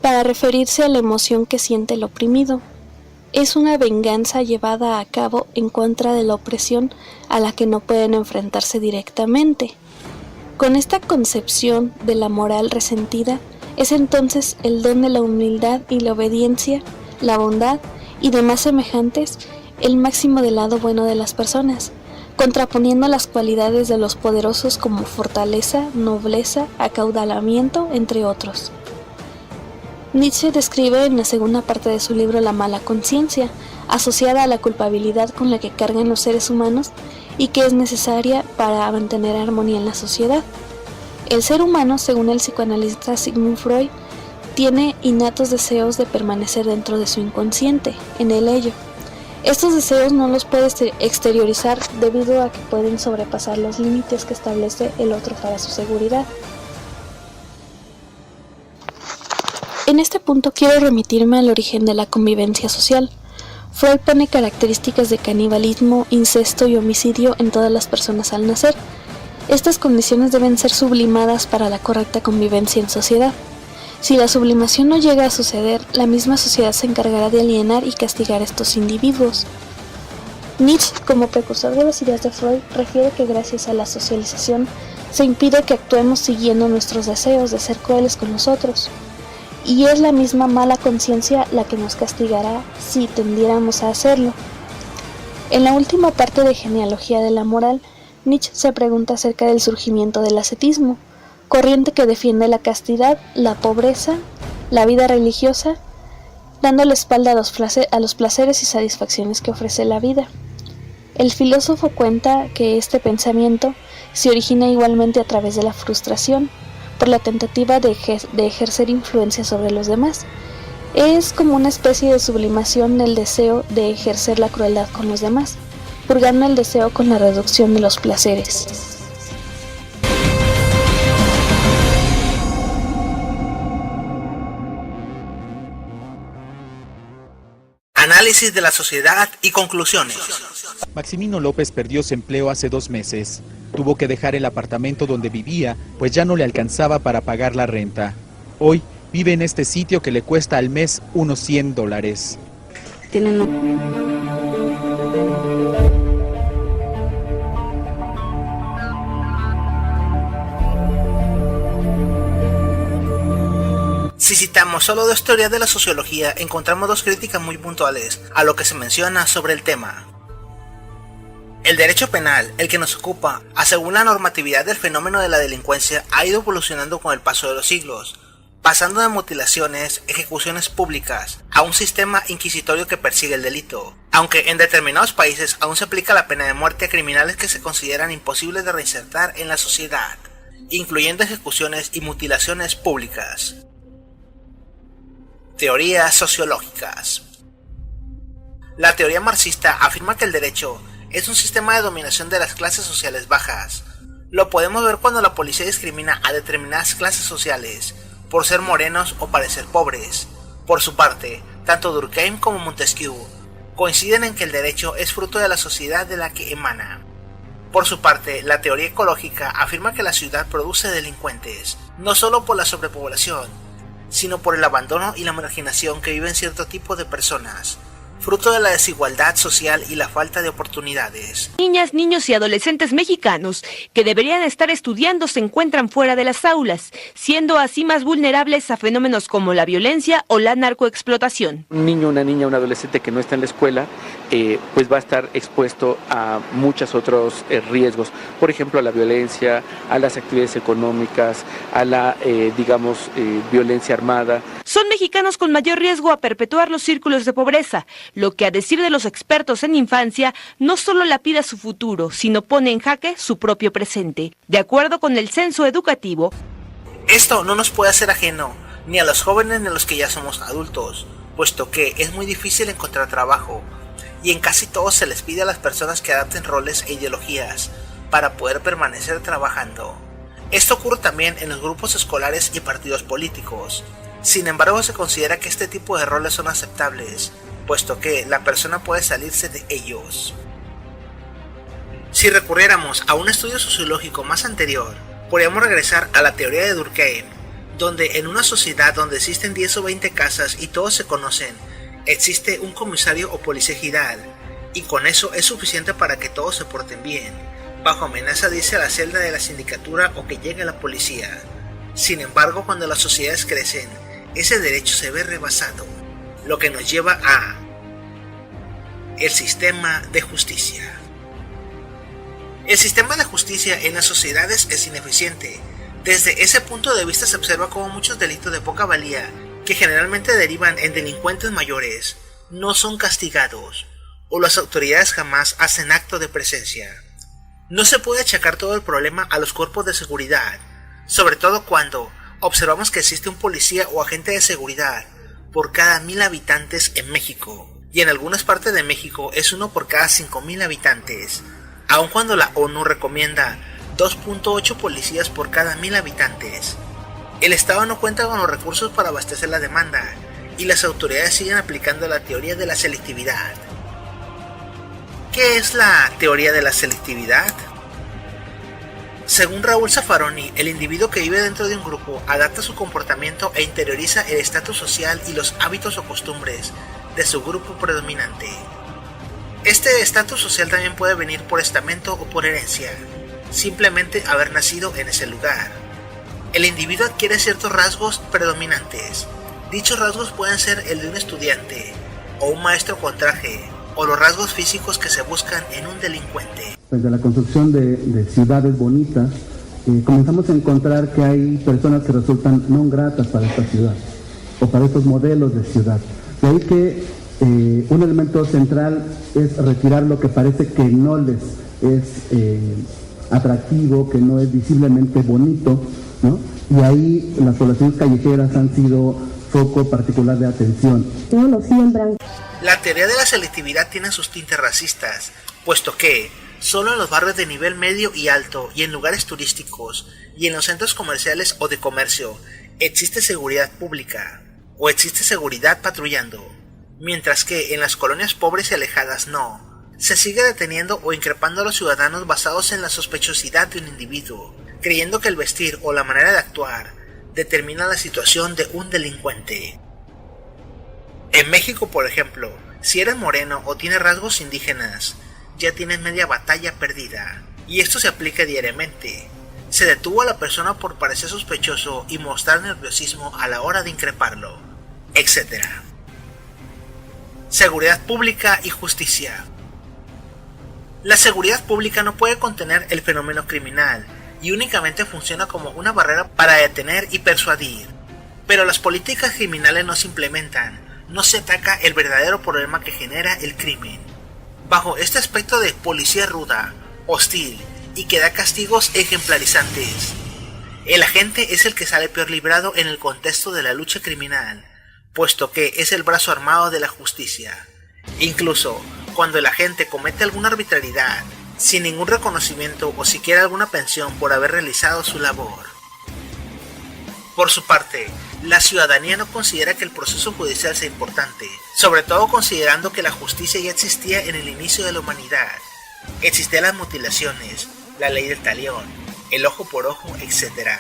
para referirse a la emoción que siente el oprimido. Es una venganza llevada a cabo en contra de la opresión a la que no pueden enfrentarse directamente. Con esta concepción de la moral resentida, es entonces el don de la humildad y la obediencia, la bondad y demás semejantes, el máximo del lado bueno de las personas, contraponiendo las cualidades de los poderosos como fortaleza, nobleza, acaudalamiento, entre otros. Nietzsche describe en la segunda parte de su libro la mala conciencia, asociada a la culpabilidad con la que cargan los seres humanos y que es necesaria para mantener armonía en la sociedad. El ser humano, según el psicoanalista Sigmund Freud, tiene innatos deseos de permanecer dentro de su inconsciente, en el ello. Estos deseos no los puede exteriorizar debido a que pueden sobrepasar los límites que establece el otro para su seguridad. En este punto quiero remitirme al origen de la convivencia social. Freud pone características de canibalismo, incesto y homicidio en todas las personas al nacer. Estas condiciones deben ser sublimadas para la correcta convivencia en sociedad. Si la sublimación no llega a suceder, la misma sociedad se encargará de alienar y castigar a estos individuos. Nietzsche, como precursor de las ideas de Freud, refiere que gracias a la socialización se impide que actuemos siguiendo nuestros deseos de ser crueles con los otros. Y es la misma mala conciencia la que nos castigará si tendiéramos a hacerlo. En la última parte de Genealogía de la Moral, Nietzsche se pregunta acerca del surgimiento del ascetismo, corriente que defiende la castidad, la pobreza, la vida religiosa, dando la espalda a los placeres y satisfacciones que ofrece la vida. El filósofo cuenta que este pensamiento se origina igualmente a través de la frustración, por la tentativa de ejercer influencia sobre los demás. Es como una especie de sublimación del deseo de ejercer la crueldad con los demás, purgando el deseo con la reducción de los placeres. Análisis de la sociedad y conclusiones. Maximino López perdió su empleo hace 2 meses. Tuvo que dejar el apartamento donde vivía, pues ya no le alcanzaba para pagar la renta. Hoy vive en este sitio que le cuesta al mes unos $100. Si citamos solo 2 teorías de la sociología, encontramos 2 críticas muy puntuales a lo que se menciona sobre el tema. El derecho penal, el que nos ocupa, según la normatividad del fenómeno de la delincuencia, ha ido evolucionando con el paso de los siglos, pasando de mutilaciones, ejecuciones públicas, a un sistema inquisitorio que persigue el delito, aunque en determinados países aún se aplica la pena de muerte a criminales que se consideran imposibles de reinsertar en la sociedad, incluyendo ejecuciones y mutilaciones públicas. Teorías sociológicas. La teoría marxista afirma que el derecho es un sistema de dominación de las clases sociales bajas. Lo podemos ver cuando la policía discrimina a determinadas clases sociales por ser morenos o parecer pobres. Por su parte, tanto Durkheim como Montesquieu coinciden en que el derecho es fruto de la sociedad de la que emana. Por su parte, la teoría ecológica afirma que la ciudad produce delincuentes, no solo por la sobrepoblación, sino por el abandono y la marginación que viven cierto tipo de personas, fruto de la desigualdad social y la falta de oportunidades. Niñas, niños y adolescentes mexicanos que deberían estar estudiando se encuentran fuera de las aulas, siendo así más vulnerables a fenómenos como la violencia o la narcoexplotación. Un niño, una niña, un adolescente que no está en la escuela, pues va a estar expuesto a muchos otros riesgos, por ejemplo a la violencia, a las actividades económicas, a la, violencia armada. Son mexicanos con mayor riesgo a perpetuar los círculos de pobreza, lo que a decir de los expertos en infancia no solo lapida su futuro, sino pone en jaque su propio presente. De acuerdo con el censo educativo, esto no nos puede hacer ajeno, ni a los jóvenes ni a los que ya somos adultos. puesto que es muy difícil encontrar trabajo, y en casi todos se les pide a las personas que adapten roles e ideologías para poder permanecer trabajando. Esto ocurre también en los grupos escolares y partidos políticos. Sin embargo, se considera que este tipo de roles son aceptables, puesto que la persona puede salirse de ellos. Si recurriéramos a un estudio sociológico más anterior, podríamos regresar a la teoría de Durkheim, donde en una sociedad donde existen 10 o 20 casas y todos se conocen, existe un comisario o policía ejidal, y con eso es suficiente para que todos se porten bien, bajo amenaza de irse a la celda de la sindicatura o que llegue la policía. Sin embargo, cuando las sociedades crecen, ese derecho se ve rebasado, lo que nos lleva a el sistema de justicia. El sistema de justicia en las sociedades es ineficiente. Desde ese punto de vista se observa cómo muchos delitos de poca valía, que generalmente derivan en delincuentes mayores, no son castigados, o las autoridades jamás hacen acto de presencia. No se puede achacar todo el problema a los cuerpos de seguridad, sobre todo cuando observamos que existe un policía o agente de seguridad por cada 1000 habitantes en México, y en algunas partes de México es uno por cada 5000 habitantes. Aun cuando la ONU recomienda 2.8 policías por cada 1000 habitantes, el Estado no cuenta con los recursos para abastecer la demanda, y las autoridades siguen aplicando la teoría de la selectividad. ¿Qué es la teoría de la selectividad? Según Raúl Zaffaroni, el individuo que vive dentro de un grupo adapta su comportamiento e interioriza el estatus social y los hábitos o costumbres de su grupo predominante. Este estatus social también puede venir por estamento o por herencia, simplemente haber nacido en ese lugar. El individuo adquiere ciertos rasgos predominantes. Dichos rasgos pueden ser el de un estudiante, o un maestro con traje, o los rasgos físicos que se buscan en un delincuente. Desde la construcción de ciudades bonitas, comenzamos a encontrar que hay personas que resultan no gratas para esta ciudad, o para estos modelos de ciudad. De ahí que un elemento central es retirar lo que parece que no les es atractivo, que no es visiblemente bonito, ¿no? Y ahí las poblaciones callejeras han sido foco particular de atención. Todos lo siembran. La teoría de la selectividad tiene sus tintes racistas, puesto que solo en los barrios de nivel medio y alto, y en lugares turísticos, y en los centros comerciales o de comercio, existe seguridad pública, o existe seguridad patrullando, mientras que en las colonias pobres y alejadas no. Se sigue deteniendo o increpando a los ciudadanos basados en la sospechosidad de un individuo, creyendo que el vestir o la manera de actuar determina la situación de un delincuente. En México, por ejemplo, si eres moreno o tienes rasgos indígenas, ya tienes media batalla perdida, y esto se aplica diariamente. Se detuvo a la persona por parecer sospechoso y mostrar nerviosismo a la hora de increparlo, etc. Seguridad pública y justicia. La seguridad pública no puede contener el fenómeno criminal y únicamente funciona como una barrera para detener y persuadir. Pero las políticas criminales no se implementan, no se ataca el verdadero problema que genera el crimen. Bajo este aspecto de policía ruda, hostil y que da castigos ejemplarizantes, el agente es el que sale peor librado en el contexto de la lucha criminal, puesto que es el brazo armado de la justicia. Incluso cuando el agente comete alguna arbitrariedad, sin ningún reconocimiento o siquiera alguna pensión por haber realizado su labor. Por su parte, la ciudadanía no considera que el proceso judicial sea importante, sobre todo considerando que la justicia ya existía en el inicio de la humanidad. Existían las mutilaciones, la ley del talión, el ojo por ojo, etc.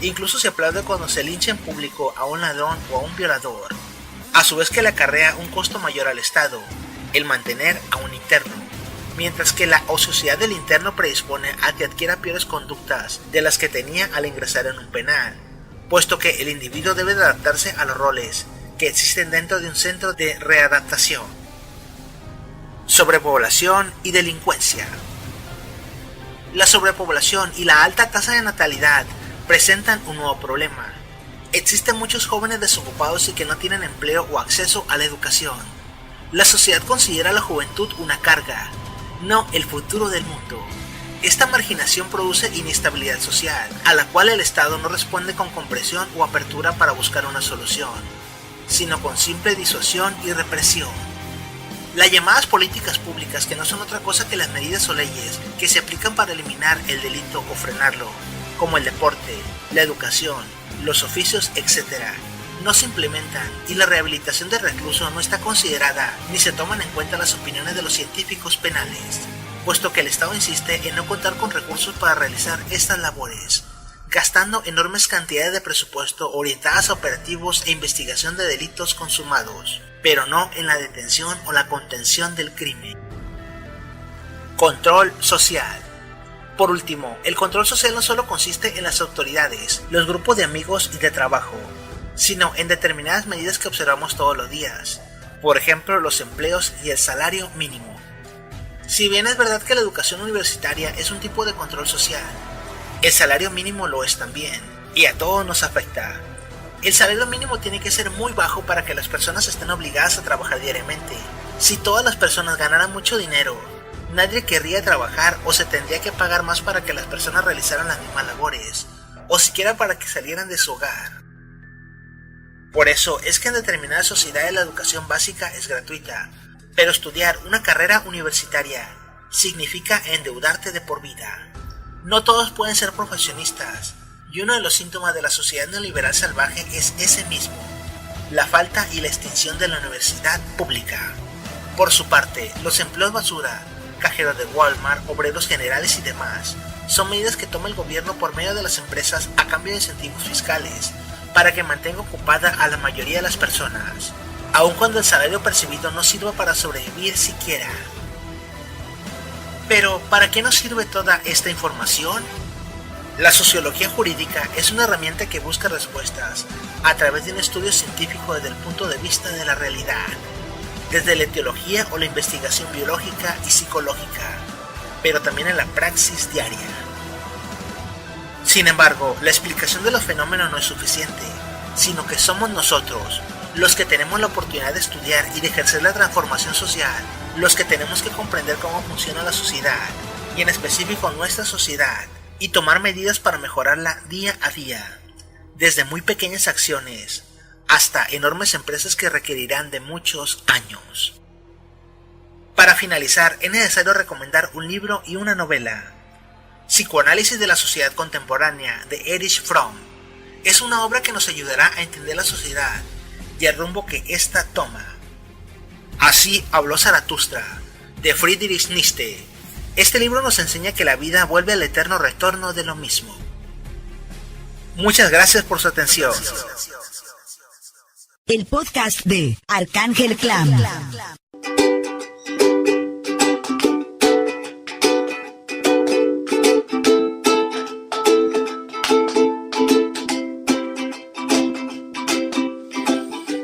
Incluso se aplaude cuando se lincha en público a un ladrón o a un violador, a su vez que le acarrea un costo mayor al Estado, el mantener a un interno, mientras que la ociosidad del interno predispone a que adquiera peores conductas de las que tenía al ingresar en un penal, puesto que el individuo debe de adaptarse a los roles que existen dentro de un centro de readaptación. Sobrepoblación y delincuencia. La sobrepoblación y la alta tasa de natalidad presentan un nuevo problema. Existen muchos jóvenes desocupados y que no tienen empleo o acceso a la educación. La sociedad considera a la juventud una carga, no el futuro del mundo. Esta marginación produce inestabilidad social, a la cual el Estado no responde con comprensión o apertura para buscar una solución. sino con simple disuasión y represión. Las llamadas políticas públicas, que no son otra cosa que las medidas o leyes que se aplican para eliminar el delito o frenarlo, como el deporte, la educación, los oficios, etc., no se implementan y la rehabilitación del recluso no está considerada ni se toman en cuenta las opiniones de los científicos penales, puesto que el Estado insiste en no contar con recursos para realizar estas labores, gastando enormes cantidades de presupuesto orientadas a operativos e investigación de delitos consumados, pero no en la detención o la contención del crimen. Control social. Por último, el control social no solo consiste en las autoridades, los grupos de amigos y de trabajo, sino en determinadas medidas que observamos todos los días, por ejemplo los empleos y el salario mínimo. Si bien es verdad que la educación universitaria es un tipo de control social, el salario mínimo lo es también, y a todos nos afecta. El salario mínimo tiene que ser muy bajo para que las personas estén obligadas a trabajar diariamente. Si todas las personas ganaran mucho dinero, nadie querría trabajar o se tendría que pagar más para que las personas realizaran las mismas labores, o siquiera para que salieran de su hogar. Por eso es que en determinadas sociedades la educación básica es gratuita, pero estudiar una carrera universitaria significa endeudarte de por vida. No todos pueden ser profesionistas, y uno de los síntomas de la sociedad neoliberal salvaje es ese mismo, la falta y la extinción de la universidad pública. Por su parte, los empleos basura, cajeros de Walmart, obreros generales y demás, son medidas que toma el gobierno por medio de las empresas a cambio de incentivos fiscales, para que mantenga ocupada a la mayoría de las personas, aun cuando el salario percibido no sirva para sobrevivir siquiera. Pero, ¿para qué nos sirve toda esta información? La sociología jurídica es una herramienta que busca respuestas a través de un estudio científico desde el punto de vista de la realidad, desde la etiología o la investigación biológica y psicológica, pero también en la praxis diaria. Sin embargo, la explicación de los fenómenos no es suficiente, sino que somos nosotros, los que tenemos la oportunidad de estudiar y de ejercer la transformación social, los que tenemos que comprender cómo funciona la sociedad, y en específico nuestra sociedad, y tomar medidas para mejorarla día a día, desde muy pequeñas acciones hasta enormes empresas que requerirán de muchos años. Para finalizar, es necesario recomendar un libro y una novela. Psicoanálisis de la sociedad contemporánea, de Erich Fromm, es una obra que nos ayudará a entender la sociedad y el rumbo que ésta toma. Así habló Zaratustra, de Friedrich Nietzsche. Este libro nos enseña que la vida vuelve al eterno retorno de lo mismo. Muchas gracias por su atención. El podcast de Arcángel Clan.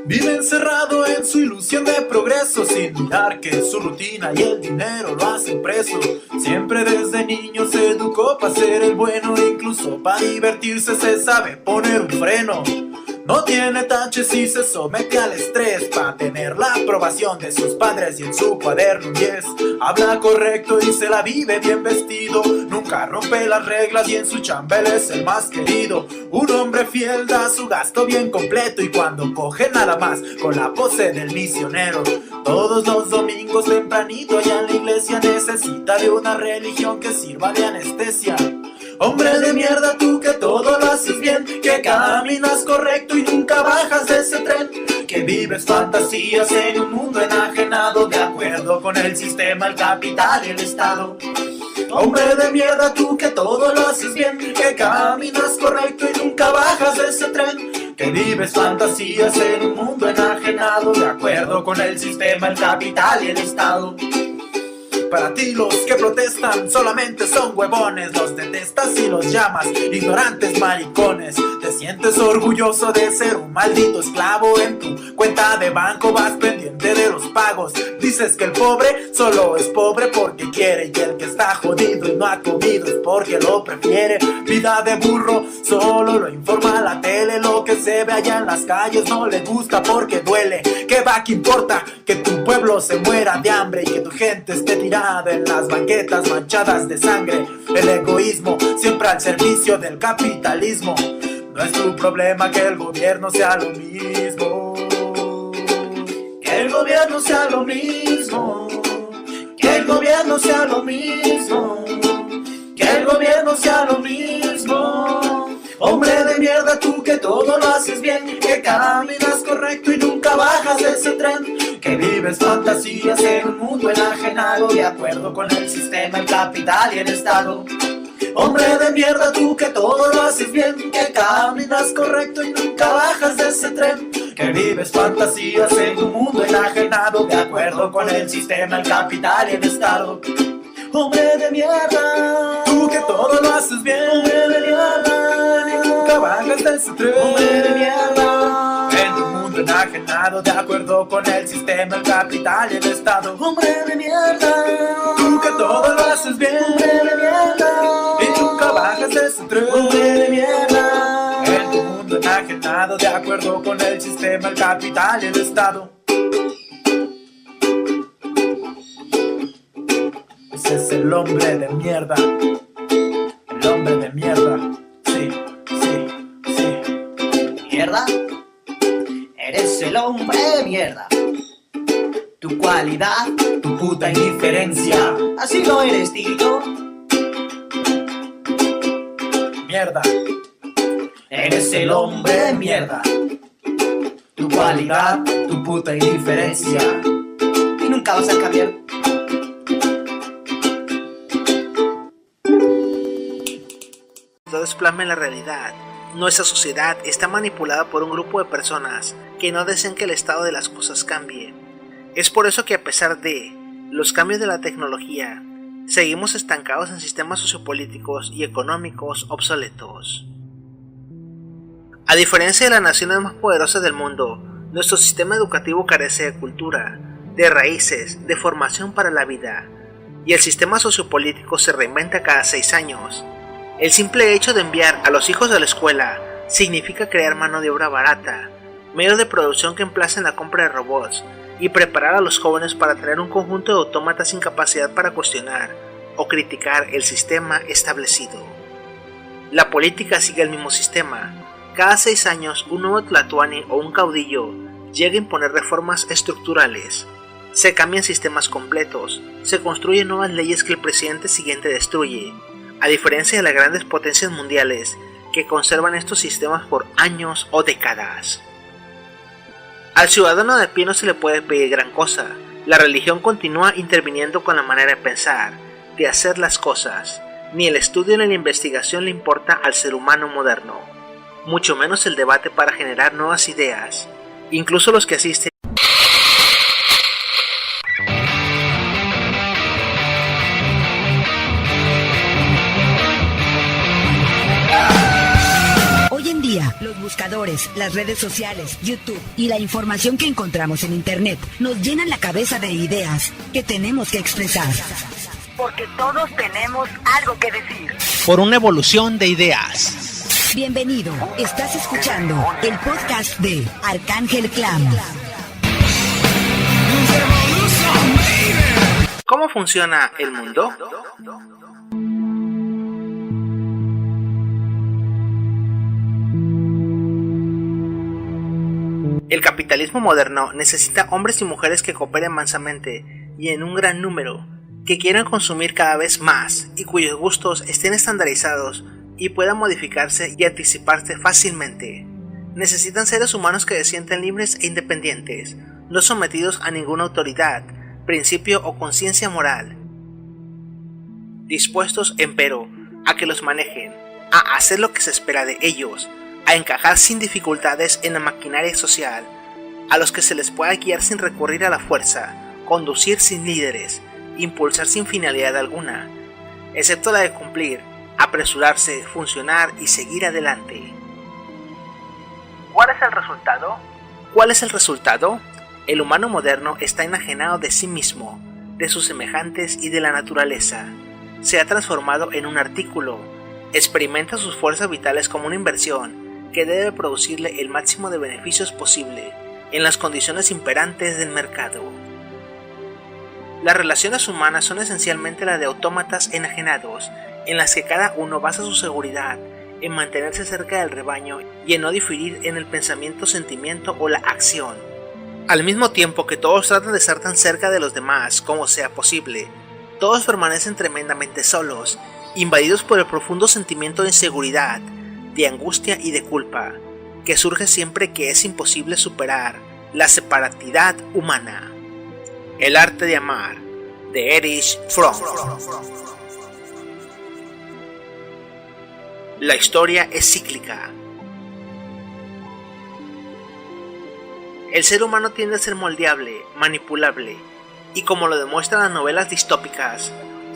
Vive encerrado en su ilusión de progreso, sin mirar que su rutina y el dinero lo hacen preso. Siempre desde niño se educó para ser el bueno, incluso para divertirse se sabe poner un freno. No tiene taches y se somete al estrés para tener la aprobación de sus padres, y en su cuaderno 10 habla correcto y se la vive bien vestido. Nunca rompe las reglas y en su chamba él es el más querido. Un hombre fiel da su gasto bien completo, y cuando coge nada más con la pose del misionero. Todos los domingos tempranito allá en la iglesia necesita de una religión que sirva de anestesia. Hombre de mierda, tú que todo lo haces bien, que caminas correcto y nunca bajas de ese tren, que vives fantasías en un mundo enajenado de acuerdo con el sistema, el capital y el Estado. Hombre de mierda, tú que todo lo haces bien, que caminas correcto y nunca bajas de ese tren, que vives fantasías en un mundo enajenado de acuerdo con el sistema, el capital y el Estado. Para ti los que protestan solamente son huevones, los detestas y los llamas ignorantes maricones. Te sientes orgulloso de ser un maldito esclavo, en tu cuenta de banco vas pendiente de los pagos. Dices que el pobre solo es pobre porque quiere, y que el que está jodido y no ha comido es porque lo prefiere. Vida de burro, solo lo informa la tele, lo que se ve allá en las calles no le gusta porque duele. ¿Qué va que importa que tu pueblo se muera de hambre y que tu gente esté tirada en las banquetas manchadas de sangre? El egoísmo siempre al servicio del capitalismo. No es tu problema que el gobierno sea lo mismo. Que el gobierno sea lo mismo, que el gobierno sea lo mismo, que el gobierno sea lo mismo. Hombre de mierda, tú que todo lo haces bien, que caminas correcto y nunca bajas de ese tren, que vives fantasías en un mundo enajenado, de acuerdo con el sistema, el capital y el Estado. Hombre de mierda, tú que todo lo haces bien, que caminas correcto y nunca bajas de ese tren, que vives fantasías en un mundo enajenado, de acuerdo con el sistema, el capital y el Estado. Hombre de mierda, tú que todo lo haces bien, hombre de mierda, y nunca bajas de ese tren, hombre de mierda, en un mundo enajenado, de acuerdo con el sistema, el capital y el Estado. Hombre de mierda, tú que todo lo haces bien, hombre de mierda, y nunca bajas de ese tren, hombre de mierda, en tu mundo enajenado, de acuerdo con el sistema, el capital y el Estado. Ese es el hombre de mierda, el hombre de mierda, sí, sí, sí. ¿Mierda? Eres el hombre de mierda. Tu cualidad, tu puta indiferencia. así no eres, Tito. Mierda, eres el hombre de mierda. Tu cualidad, tu puta indiferencia. Y nunca vas a cambiar. Todo es plasma en la realidad. Nuestra sociedad está manipulada por un grupo de personas que no desean que el estado de las cosas cambie. Es por eso que a pesar de los cambios de la tecnología, seguimos estancados en sistemas sociopolíticos y económicos obsoletos. A diferencia de las naciones más poderosas del mundo, nuestro sistema educativo carece de cultura, de raíces, de formación para la vida, y el sistema sociopolítico se reinventa cada 6 años. El simple hecho de enviar a los hijos a la escuela significa crear mano de obra barata, medios de producción que emplacen la compra de robots y preparar a los jóvenes para tener un conjunto de autómatas sin capacidad para cuestionar o criticar el sistema establecido. La política sigue el mismo sistema. Cada 6 años un nuevo tlatoani o un caudillo llega a imponer reformas estructurales. Se cambian sistemas completos, se construyen nuevas leyes que el presidente siguiente destruye, a diferencia de las grandes potencias mundiales que conservan estos sistemas por años o décadas. Al ciudadano de pie no se le puede pedir gran cosa. La religión continúa interviniendo con la manera de pensar, de hacer las cosas. Ni el estudio ni la investigación le importa al ser humano moderno, mucho menos el debate para generar nuevas ideas. Incluso los que asisten los buscadores, las redes sociales, YouTube y la información que encontramos en Internet nos llenan la cabeza de ideas que tenemos que expresar. Porque todos tenemos algo que decir. Por una evolución de ideas. Bienvenido, estás escuchando el podcast de Arcángel Clan. ¿Cómo funciona el mundo? El capitalismo moderno necesita hombres y mujeres que cooperen mansamente y en un gran número, que quieran consumir cada vez más y cuyos gustos estén estandarizados y puedan modificarse y anticiparse fácilmente. Necesitan seres humanos que se sientan libres e independientes, no sometidos a ninguna autoridad, principio o conciencia moral, dispuestos, empero, a que los manejen, a hacer lo que se espera de ellos, a encajar sin dificultades en la maquinaria social, a los que se les pueda guiar sin recurrir a la fuerza, conducir sin líderes, impulsar sin finalidad alguna, excepto la de cumplir, apresurarse, funcionar y seguir adelante. ¿Cuál es el resultado? ¿Cuál es el resultado? El humano moderno está enajenado de sí mismo, de sus semejantes y de la naturaleza. Se ha transformado en un artículo, experimenta sus fuerzas vitales como una inversión que debe producirle el máximo de beneficios posible en las condiciones imperantes del mercado. Las relaciones humanas son esencialmente las de autómatas enajenados, en las que cada uno basa su seguridad en mantenerse cerca del rebaño y en no diferir en el pensamiento, sentimiento o la acción. Al mismo tiempo que todos tratan de estar tan cerca de los demás como sea posible, todos permanecen tremendamente solos, invadidos por el profundo sentimiento de inseguridad, de angustia y de culpa, que surge siempre que es imposible superar la separatidad humana. El arte de amar, de Erich Fromm. La historia es cíclica. El ser humano tiende a ser moldeable, manipulable, y como lo demuestran las novelas distópicas,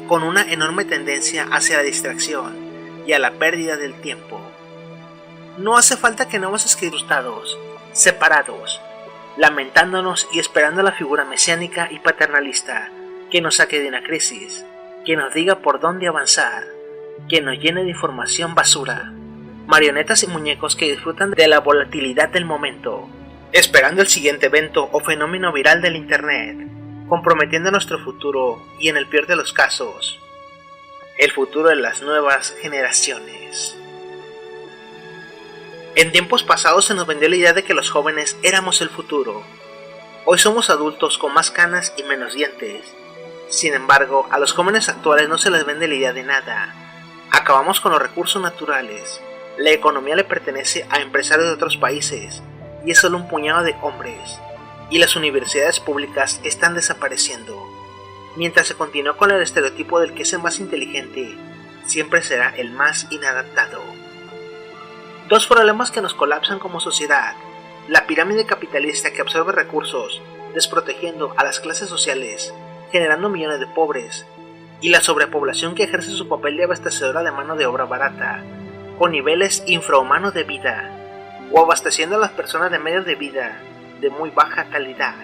con una enorme tendencia hacia la distracción y a la pérdida del tiempo. No hace falta que no estemos disgustados, separados, lamentándonos y esperando a la figura mesiánica y paternalista que nos saque de una crisis, que nos diga por dónde avanzar, que nos llene de información basura, marionetas y muñecos que disfrutan de la volatilidad del momento, esperando el siguiente evento o fenómeno viral del internet, comprometiendo nuestro futuro y, en el peor de los casos, el futuro de las nuevas generaciones. En tiempos pasados se nos vendió la idea de que los jóvenes éramos el futuro. Hoy somos adultos con más canas y menos dientes. Sin embargo, a los jóvenes actuales no se les vende la idea de nada. Acabamos con los recursos naturales. La economía le pertenece a empresarios de otros países y es solo un puñado de hombres, y las universidades públicas están desapareciendo. Mientras se continúa con el estereotipo del que es el más inteligente, siempre será el más inadaptado. Dos problemas que nos colapsan como sociedad: la pirámide capitalista que absorbe recursos, desprotegiendo a las clases sociales, generando millones de pobres, y la sobrepoblación que ejerce su papel de abastecedora de mano de obra barata, con niveles infrahumanos de vida, o abasteciendo a las personas de medios de vida de muy baja calidad.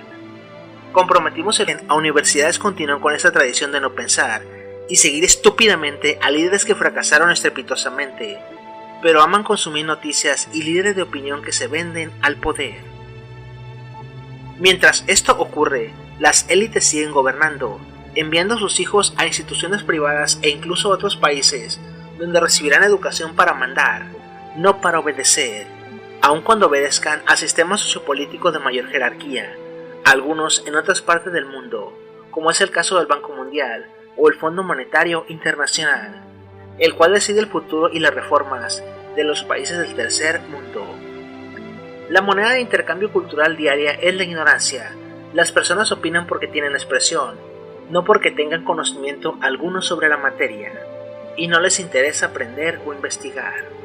Comprometimos a universidades continúan con esta tradición de no pensar y seguir estúpidamente a líderes que fracasaron estrepitosamente, pero aman consumir noticias y líderes de opinión que se venden al poder. Mientras esto ocurre, las élites siguen gobernando, enviando a sus hijos a instituciones privadas e incluso a otros países, donde recibirán educación para mandar, no para obedecer, aun cuando obedezcan a sistemas sociopolíticos de mayor jerarquía, algunos en otras partes del mundo, como es el caso del Banco Mundial o el Fondo Monetario Internacional, el cual decide el futuro y las reformas de los países del tercer mundo. La moneda de intercambio cultural diaria es la ignorancia. Las personas opinan porque tienen expresión, no porque tengan conocimiento alguno sobre la materia, y no les interesa aprender o investigar.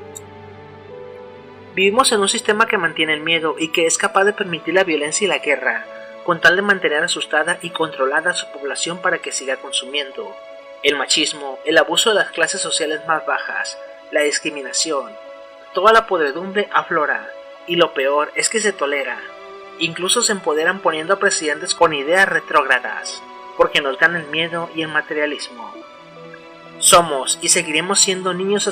Vivimos en un sistema que mantiene el miedo y que es capaz de permitir la violencia y la guerra, con tal de mantener asustada y controlada a su población para que siga consumiendo. El machismo, el abuso de las clases sociales más bajas, la discriminación, toda la podredumbre aflora, y lo peor es que se tolera. Incluso se empoderan poniendo a presidentes con ideas retrógradas, porque nos gana el miedo y el materialismo. Somos y seguiremos siendo niños